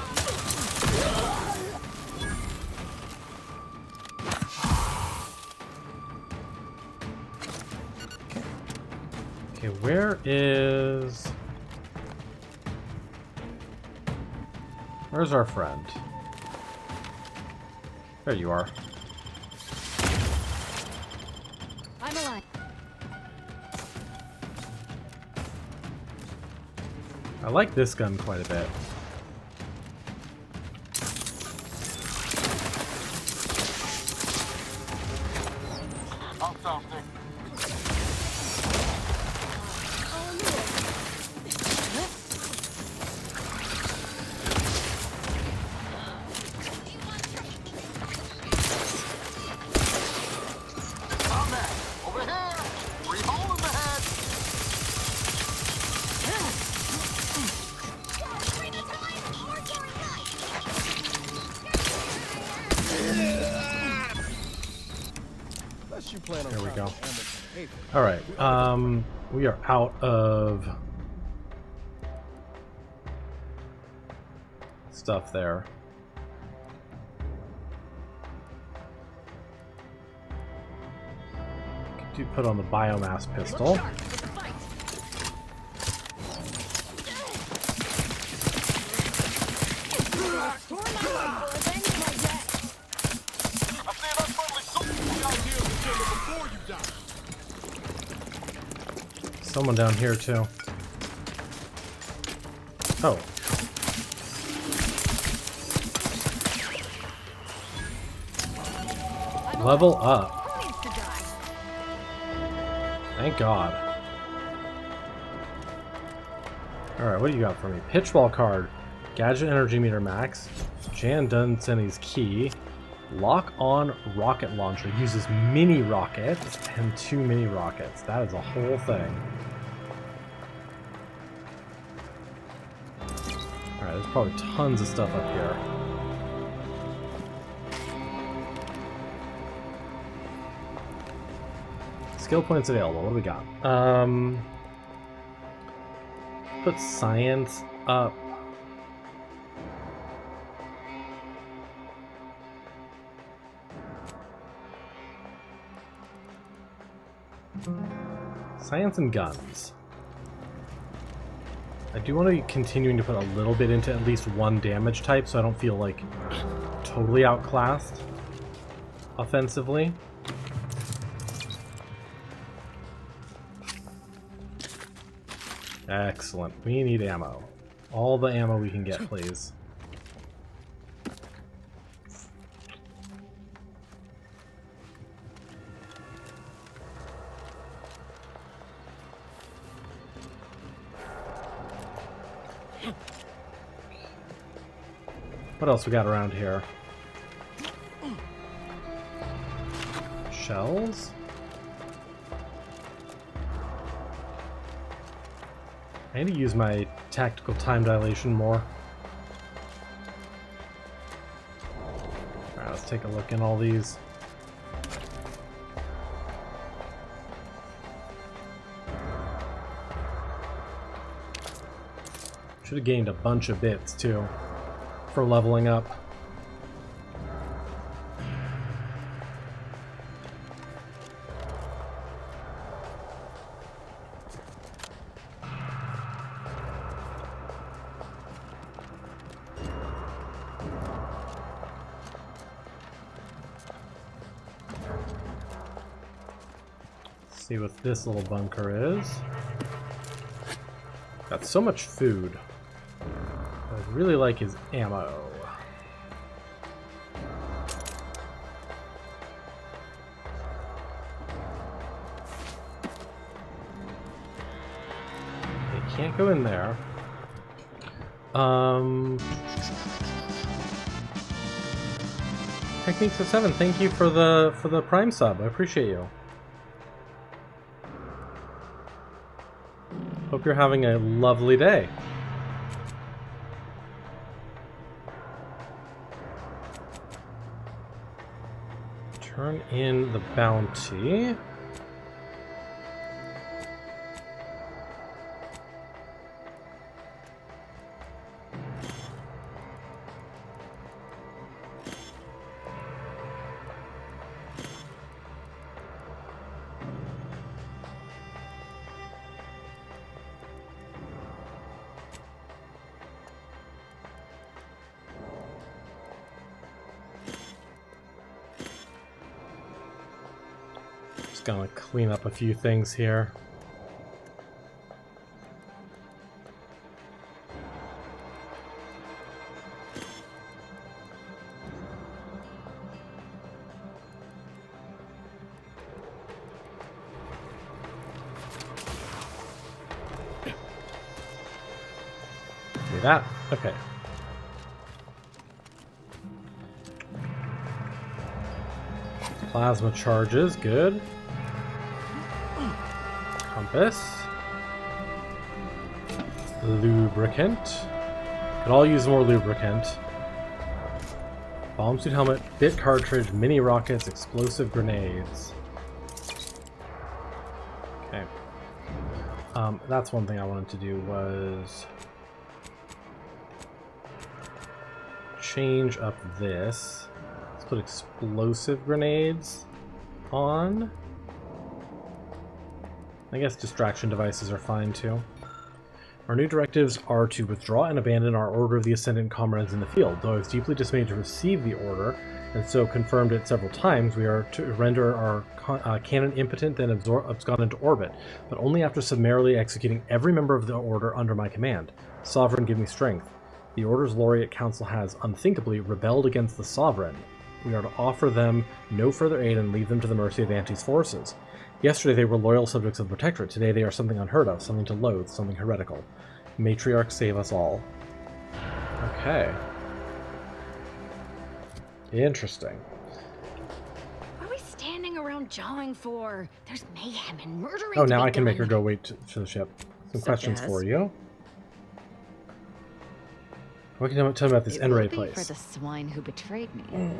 Okay, where is... Where's our friend? There you are. I'm alive. I like this gun quite a bit. There we go. Alright, we are out of stuff there. Could you put on the biomass pistol? Someone down here too. Oh. Level up. Thank God. Alright, what do you got for me? Pitchball card. Gadget energy meter max. Jan Dunsany's key. Lock on rocket launcher. Uses mini rockets and 2 mini rockets. That is a whole thing. Alright, there's probably tons of stuff up here. Skill points available. What do we got? Put science up. Science and guns. I do want to be continuing to put a little bit into at least one damage type so I don't feel like totally outclassed offensively. Excellent. We need ammo. All the ammo we can get, please. What else we got around here? Shells? I need to use my tactical time dilation more. Alright, let's take a look in all these. Should have gained a bunch of bits too for leveling up. See what this little bunker is. Got so much food. What I really like is ammo. They can't go in there. Techniques of 7, thank you for the Prime sub. I appreciate you. Hope you're having a lovely day. Turn in the bounty. Gonna clean up a few things here. Do that? Okay. Plasma charges, good. Compass. Lubricant. Could all use more lubricant. Bomb suit helmet, bit cartridge, mini rockets, explosive grenades. Okay. That's one thing I wanted to do was change up this. Let's put explosive grenades on. I guess distraction devices are fine too. Our new directives are to withdraw and abandon our Order of the Ascendant comrades in the field. Though I was deeply dismayed to receive the order, and so confirmed it several times, we are to render our cannon impotent, then abscond into orbit, but only after summarily executing every member of the Order under my command. Sovereign, give me strength. The Order's Laureate Council has, unthinkably, rebelled against the Sovereign. We are to offer them no further aid and leave them to the mercy of Anti's forces. Yesterday they were loyal subjects of the Protectorate. Today they are something unheard of, something to loathe, something heretical. Matriarch, save us all. Okay. Interesting. What are we standing around jawing for? There's mayhem and murdering. Oh, now I can make her go wait to the ship. Some questions for you. What can you tell me about this N-ray place? For the swine who betrayed me.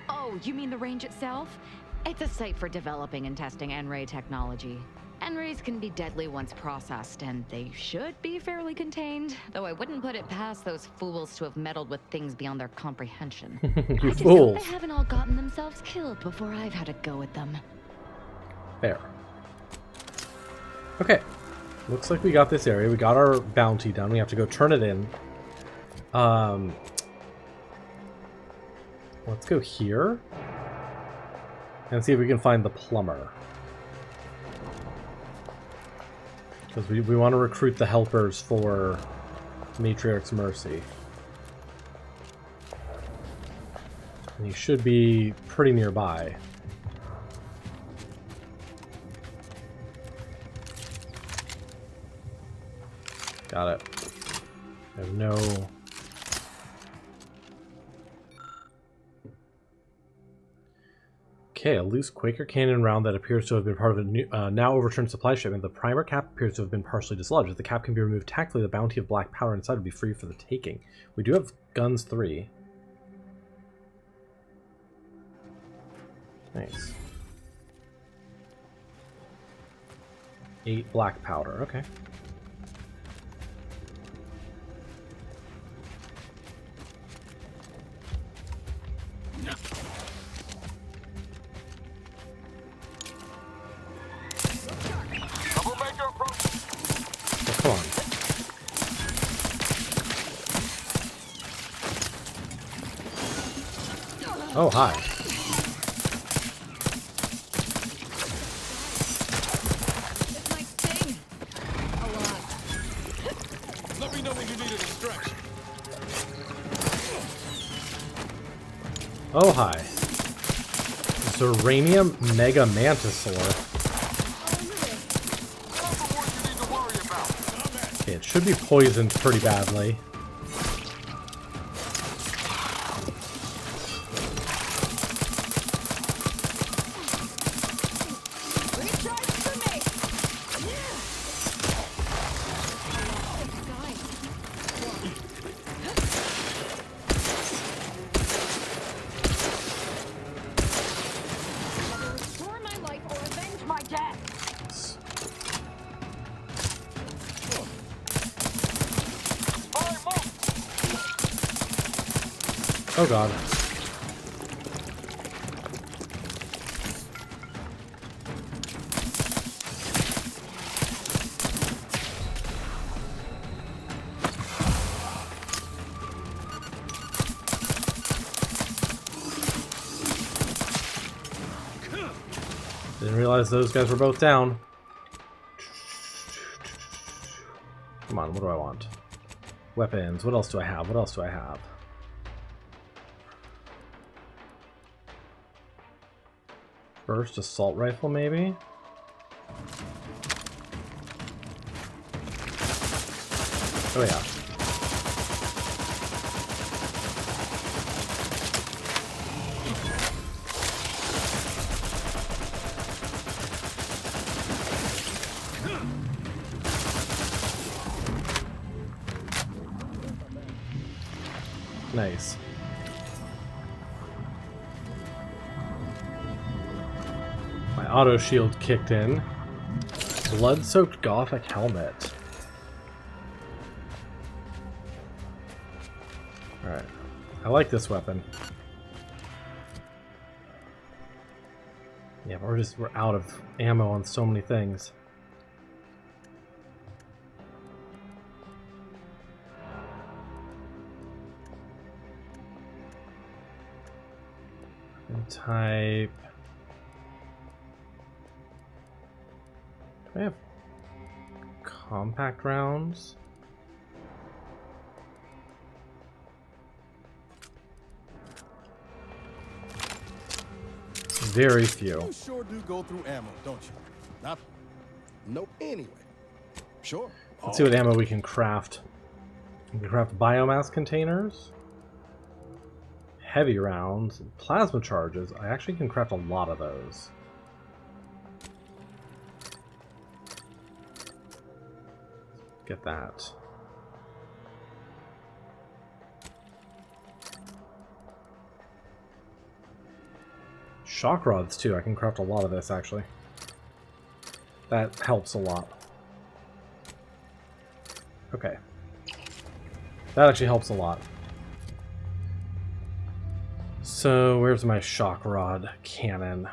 Oh, you mean the range itself? It's a site for developing and testing N-ray technology. N-rays can be deadly once processed, and they should be fairly contained, though I wouldn't put it past those fools to have meddled with things beyond their comprehension. You I just fools. hope they haven't all gotten themselves killed before I've had a go at them. Fair. Okay. Looks like we got this area. We got our bounty done. We have to go turn it in. Let's go here and see if we can find the plumber. Because we want to recruit the helpers for Matriarch's Mercy. And he should be pretty nearby. Got it. I have no... Okay, a loose Quaker cannon round that appears to have been part of a new, now overturned supply shipment. The primer cap appears to have been partially dislodged. If the cap can be removed tactfully, the bounty of black powder inside would be free for the taking. We do have guns 3. Nice. 8 black powder, okay. Come on. Oh, hi. This might sting. A lot. Let me know when you need a distraction. Oh, hi. Zeranium Mega Mantisaur. Okay, it should be poisoned pretty badly. Restore my life or avenge my death. Oh god. Didn't realize those guys were both down. Come on, what do I want? Weapons. What else do I have? What else do I have? Burst assault rifle, maybe? Oh yeah. Nice. My auto shield kicked in. Blood-soaked Gothic helmet. Alright. I like this weapon. Yeah, but we're out of ammo on so many things. And type. Do I have compact rounds? Very few. You sure do go through ammo, don't you? Not. Nope. Anyway. Sure. Let's see what ammo we can craft. We can craft biomass containers, heavy rounds, plasma charges. I actually can craft a lot of those. Get that. Shock rods too. I can craft a lot of this actually. That helps a lot. Okay. That actually helps a lot. So, where's my shock rod cannon?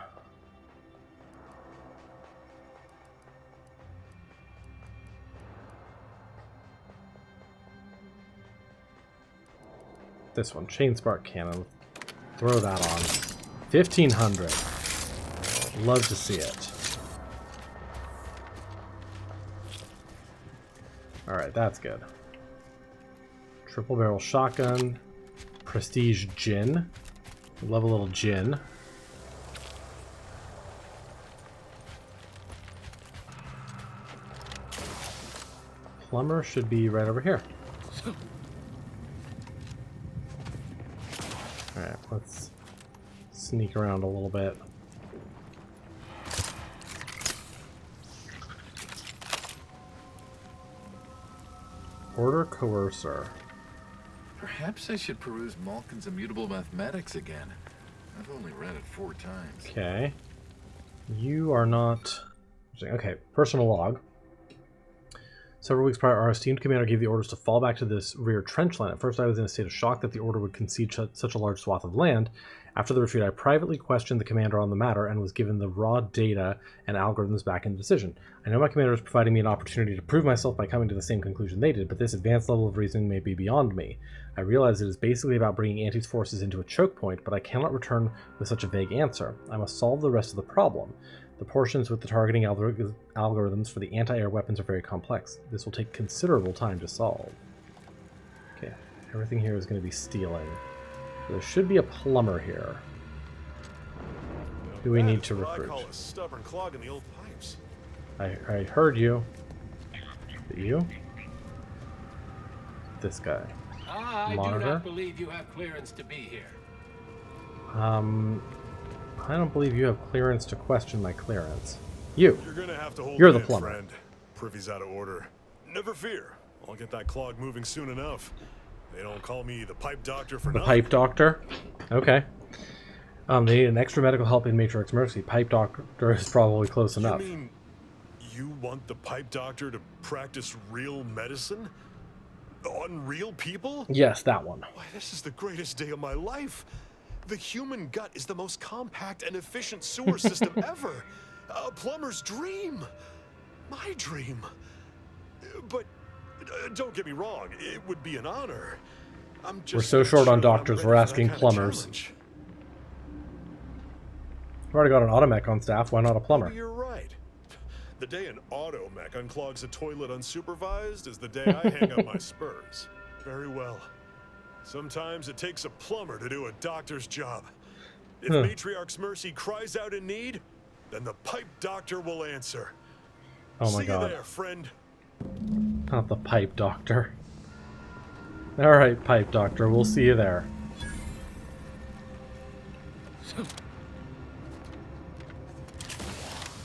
This one, chain spark cannon. Throw that on. 1,500. Love to see it. Alright, that's good. Triple barrel shotgun. Prestige gin. Love a little gin. Plumber should be right over here. Alright, let's sneak around a little bit. Order coercer. Perhaps I should peruse Malkin's Immutable Mathematics again. I've only read it 4 times. Okay. You are not... Okay, personal log. Several weeks prior, our esteemed commander gave the orders to fall back to this rear trench line. At first, I was in a state of shock that the order would concede such a large swath of land. After the retreat, I privately questioned the commander on the matter and was given the raw data and algorithms back in the decision. I know my commander is providing me an opportunity to prove myself by coming to the same conclusion they did, but this advanced level of reasoning may be beyond me. I realize it is basically about bringing Anti's forces into a choke point, but I cannot return with such a vague answer. I must solve the rest of the problem. The portions with the targeting algorithms for the anti-air weapons are very complex. This will take considerable time to solve. Okay, everything here is going to be stealing. There should be a plumber here. Who we need to recruit. I call a stubborn clog in the old pipes. I heard you. Is it you? This guy. I Monitor. do not believe you have clearance to be here. I don't believe you have clearance to question my clearance. You're gonna have to hold You're the in, plumber. Friend. Privy's out of order. Never fear. I'll get that clog moving soon enough. They don't call me the pipe doctor for The nothing. pipe doctor? Okay. They need an extra medical help in Matrix Mercy. Pipe doctor is probably close enough. You mean you want the pipe doctor to practice real medicine? On real people? Yes, that one. Why, this is the greatest day of my life. The human gut is the most compact and efficient sewer system ever. A plumber's dream. My dream. But don't get me wrong, it would be an honor. I'm just We're so short on not sure I'm doctors, ready we're for that asking kind of plumbers. challenge. I've already got an automech on staff, why not a plumber? You're right. The day an automech unclogs a toilet unsupervised is the day I hang up my spurs. Very well. Sometimes it takes a plumber to do a doctor's job. If Matriarch's Mercy cries out in need, then the pipe doctor will answer. Oh my See god. you there, friend. Not the pipe doctor. Alright, pipe doctor, we'll see you there.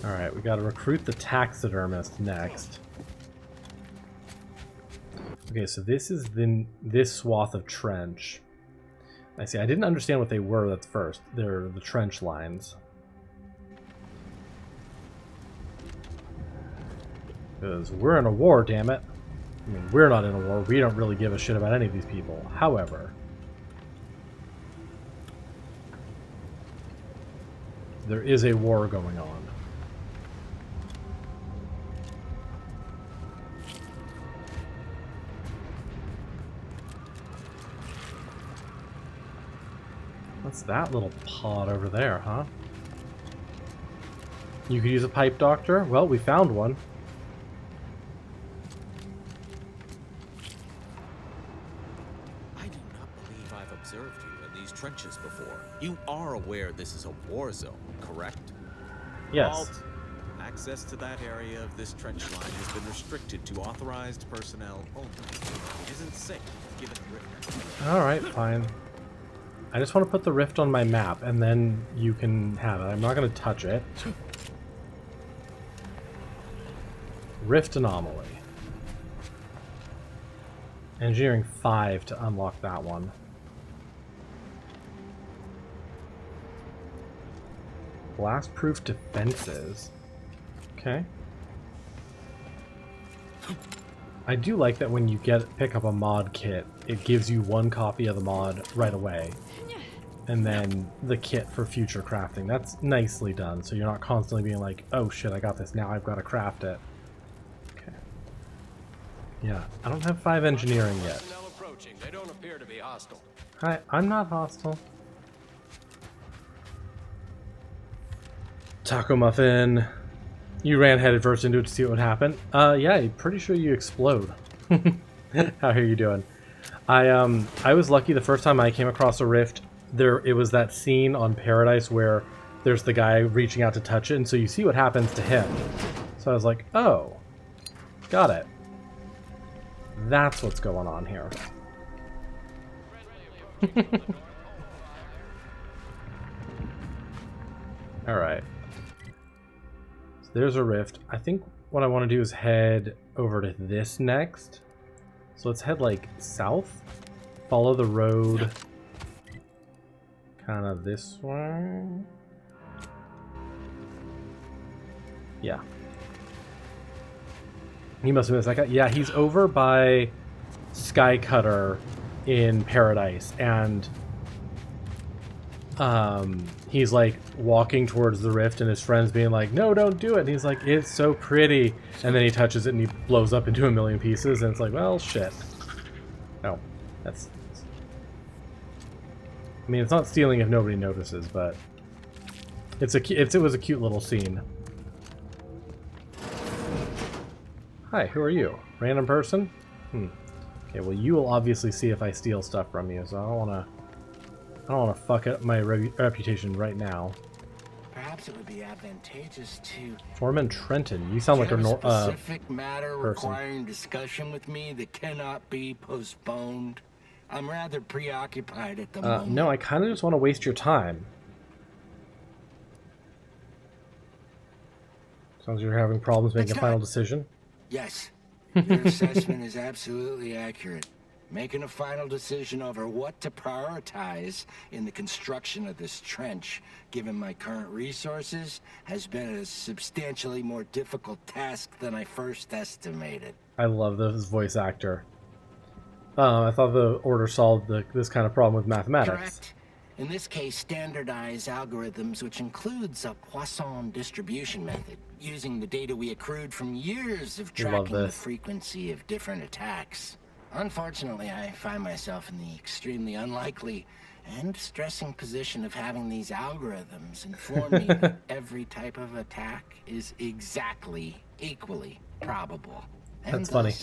Alright, we gotta recruit the taxidermist next. Okay, so this is this swath of trench. I see, I didn't understand what they were at first. They're the trench lines. Because we're in a war, damn it. I mean, we're not in a war. We don't really give a shit about any of these people. However, So there is a war going on. What's that little pod over there, huh? You could use a pipe, Doctor? Well, we found one. I do not believe I've observed you in these trenches before. You are aware this is a war zone, correct? Yes. Halt. Access to that area of this trench line has been restricted to authorized personnel only. It isn't safe, given the rift. Alright, fine. I just want to put the rift on my map, and then you can have it. I'm not going to touch it. Rift anomaly. Engineering 5 to unlock that one. Blast-proof defenses. Okay. I do like that when you pick up a mod kit, it gives you one copy of the mod right away. And then the kit for future crafting. That's nicely done, so you're not constantly being like, oh shit, I got this, now I've got to craft it. Okay. Yeah, I don't have 5 engineering yet. They don't appear to be hostile. Hi, I'm not hostile. Taco Muffin. You ran headed first into it to see what would happen. Yeah, I'm pretty sure you explode. How are you doing? I was lucky the first time I came across a rift. It was that scene on Paradise where there's the guy reaching out to touch it, and so you see what happens to him. So I was like, oh, got it. That's what's going on here. Alright. So there's a rift. I think what I want to do is head over to this next. So let's head like south. Follow the road. Kind of this way. Yeah. He must have missed that guy. Yeah, he's over by Skycutter in Paradise, and he's like walking towards the rift, and his friend's being like, no, don't do it. And he's like, it's so pretty. And then he touches it and he blows up into a million pieces, and it's like, well, shit. No, that's... I mean, it's not stealing if nobody notices, but it was a cute little scene. Hi, who are you? Random person? Okay, well, you will obviously see if I steal stuff from you, so I don't wanna fuck up my reputation right now. Perhaps it would be advantageous to... Foreman Trenton, you sound like a specific matter person. Requiring discussion with me that cannot be postponed. I'm rather preoccupied at the moment. No, I kind of just want to waste your time. Sounds like you're having problems making a final decision. Yes, your assessment is absolutely accurate. Making a final decision over what to prioritize in the construction of this trench, given my current resources, has been a substantially more difficult task than I first estimated. I love this voice actor. I thought the order solved this kind of problem with mathematics. Correct. In this case, standardized algorithms, which includes a Poisson distribution method, using the data we accrued from years of tracking the frequency of different attacks. Unfortunately, I find myself in the extremely unlikely and distressing position of having these algorithms inform me that every type of attack is exactly equally probable. And that's funny.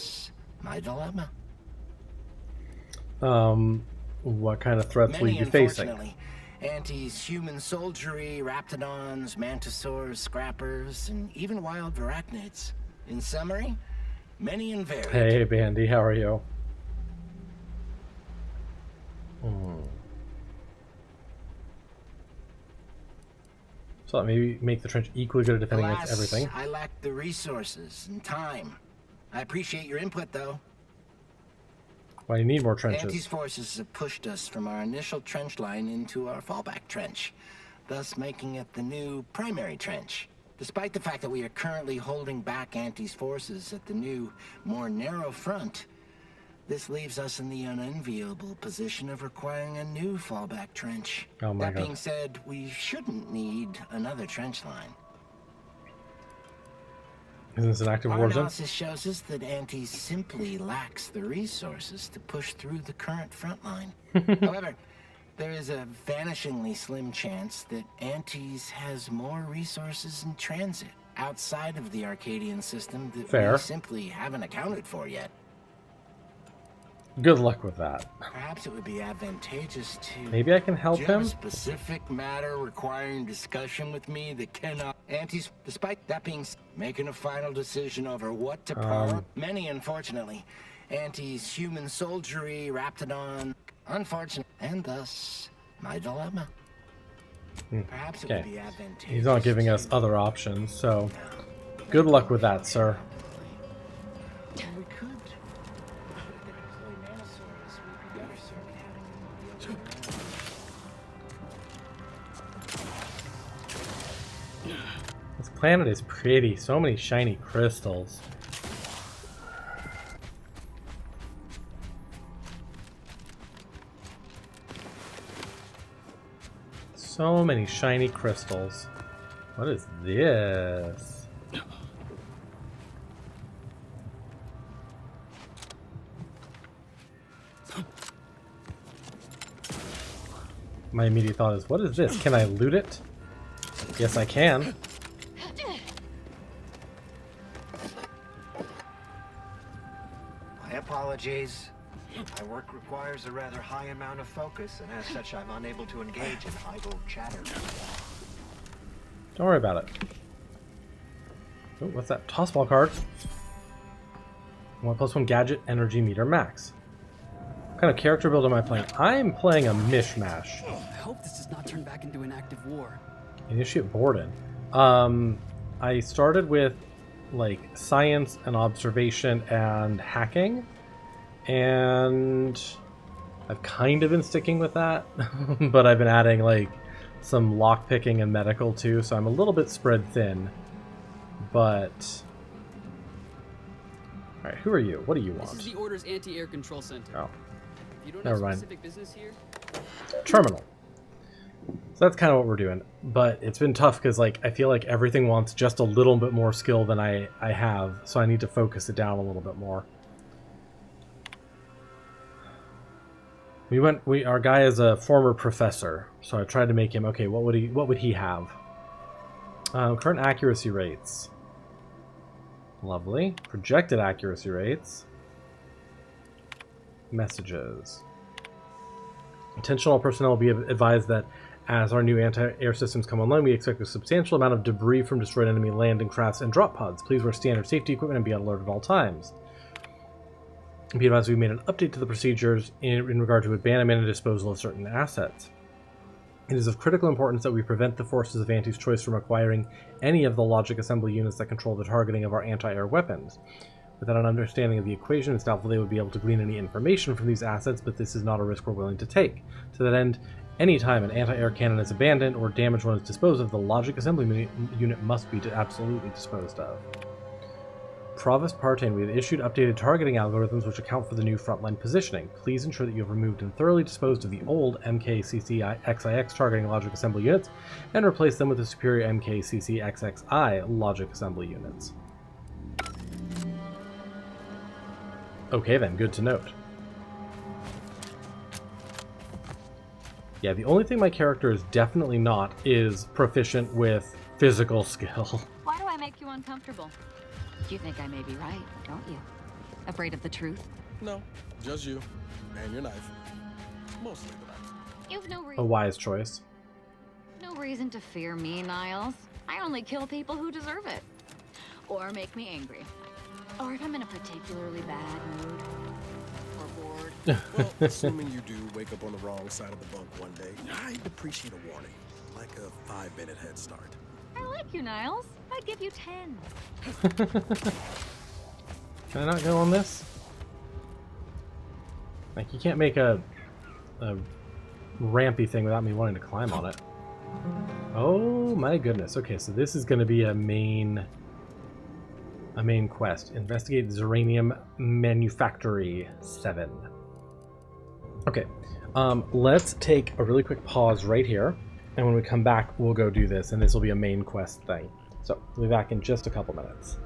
My dilemma. What kind of threats will you be facing? Anti's human soldiery, raptidons, mantisaurs, scrappers, and even wild arachnids. In summary, many and varied. Hey, Bandy, how are you? So maybe make the trench equally good at defending against everything. I lack the resources and time. I appreciate your input, though. Why do you need more trenches? Anti's forces have pushed us from our initial trench line into our fallback trench, thus making it the new primary trench. Despite the fact that we are currently holding back Anti's forces at the new, more narrow front, This leaves us in the unenviable position of requiring a new fallback trench. Oh my God. That being God. said, we shouldn't need another trench line. Isn't this an active Our war zone? analysis shows us that Anti simply lacks the resources to push through the current front line. However, there is a vanishingly slim chance that Antis has more resources in transit outside of the Arcadian system that Fair. we simply haven't accounted for yet. Good luck with that. Perhaps it would be advantageous to... Maybe I can help Do you have him? a specific matter requiring discussion with me that cannot... Antis, despite that being... Making a final decision over what to power. Many, unfortunately. Antis human soldiery, Raptidon... Unfortunate. And thus, my dilemma. Perhaps it would be advantageous. He's not giving us other options, so... Good luck with that, sir. We could. This planet is pretty. So many shiny crystals. So many shiny crystals. What is this? My immediate thought is, what is this? Can I loot it? Yes, I can. My apologies. My work requires a rather high amount of focus, and as such, I'm unable to engage in idle chatter. Don't worry about it. Oh, what's that? Tossball card. 1+1 gadget energy meter max. What kind of character build am I playing? I'm playing a mishmash. I hope this does not turn back into an active war. Initiate Borden. I started with like science and observation and hacking, and I've kind of been sticking with that, but I've been adding like some lockpicking and medical too, so I'm a little bit spread thin. But all right, who are you? What do you want? This is the Order's anti-air control center. Oh, If you don't never have mind. specific business here, Terminal. So that's kind of what we're doing, but it's been tough because like I feel like everything wants just a little bit more skill than I have, so I need to focus it down a little bit more. Our guy is a former professor, so I tried to make him okay. What would he have? Current accuracy rates. Lovely. Projected accuracy rates. Messages. Attention all personnel will be advised that as our new anti-air systems come online, we expect a substantial amount of debris from destroyed enemy landing crafts and drop pods. Please wear standard safety equipment and be on alert at all times. Be advised we made an update to the procedures in regard to abandonment and disposal of certain assets. It is of critical importance that we prevent the forces of Anti's choice from acquiring any of the logic assembly units that control the targeting of our anti-air weapons. Without an understanding of the equation, it's doubtful they would be able to glean any information from these assets, but this is not a risk we're willing to take. To that end, any time an anti-air cannon is abandoned or damaged when it's disposed of, the logic assembly unit must be absolutely disposed of. Provost Partain, we have issued updated targeting algorithms which account for the new frontline positioning. Please ensure that you have removed and thoroughly disposed of the old MKCC-XIX targeting logic assembly units and replaced them with the superior MKCC-XXI logic assembly units. Okay then, good to note. Yeah, the only thing my character is definitely not is proficient with physical skill. Why do I make you uncomfortable? You think I may be right, don't you? Afraid of the truth? No, just you. And your knife. Mostly the knife. You've no A reason. wise choice. No reason to fear me, Niles. I only kill people who deserve it. Or make me angry. Or if I'm in a particularly bad mood. Or bored. Well, assuming you do wake up on the wrong side of the bunk one day, I'd appreciate a warning. Like a 5-minute head start. I like you, Niles. I'd give you 10. Can I not go on this? Like, you can't make a rampy thing without me wanting to climb on it. Oh my goodness. Okay, so this is going to be a main a main quest. Investigate Zeranium Manufactory 7. Okay, let's take a really quick pause right here, and when we come back, we'll go do this, and this will be a main quest thing. So, we'll be back in just a couple minutes.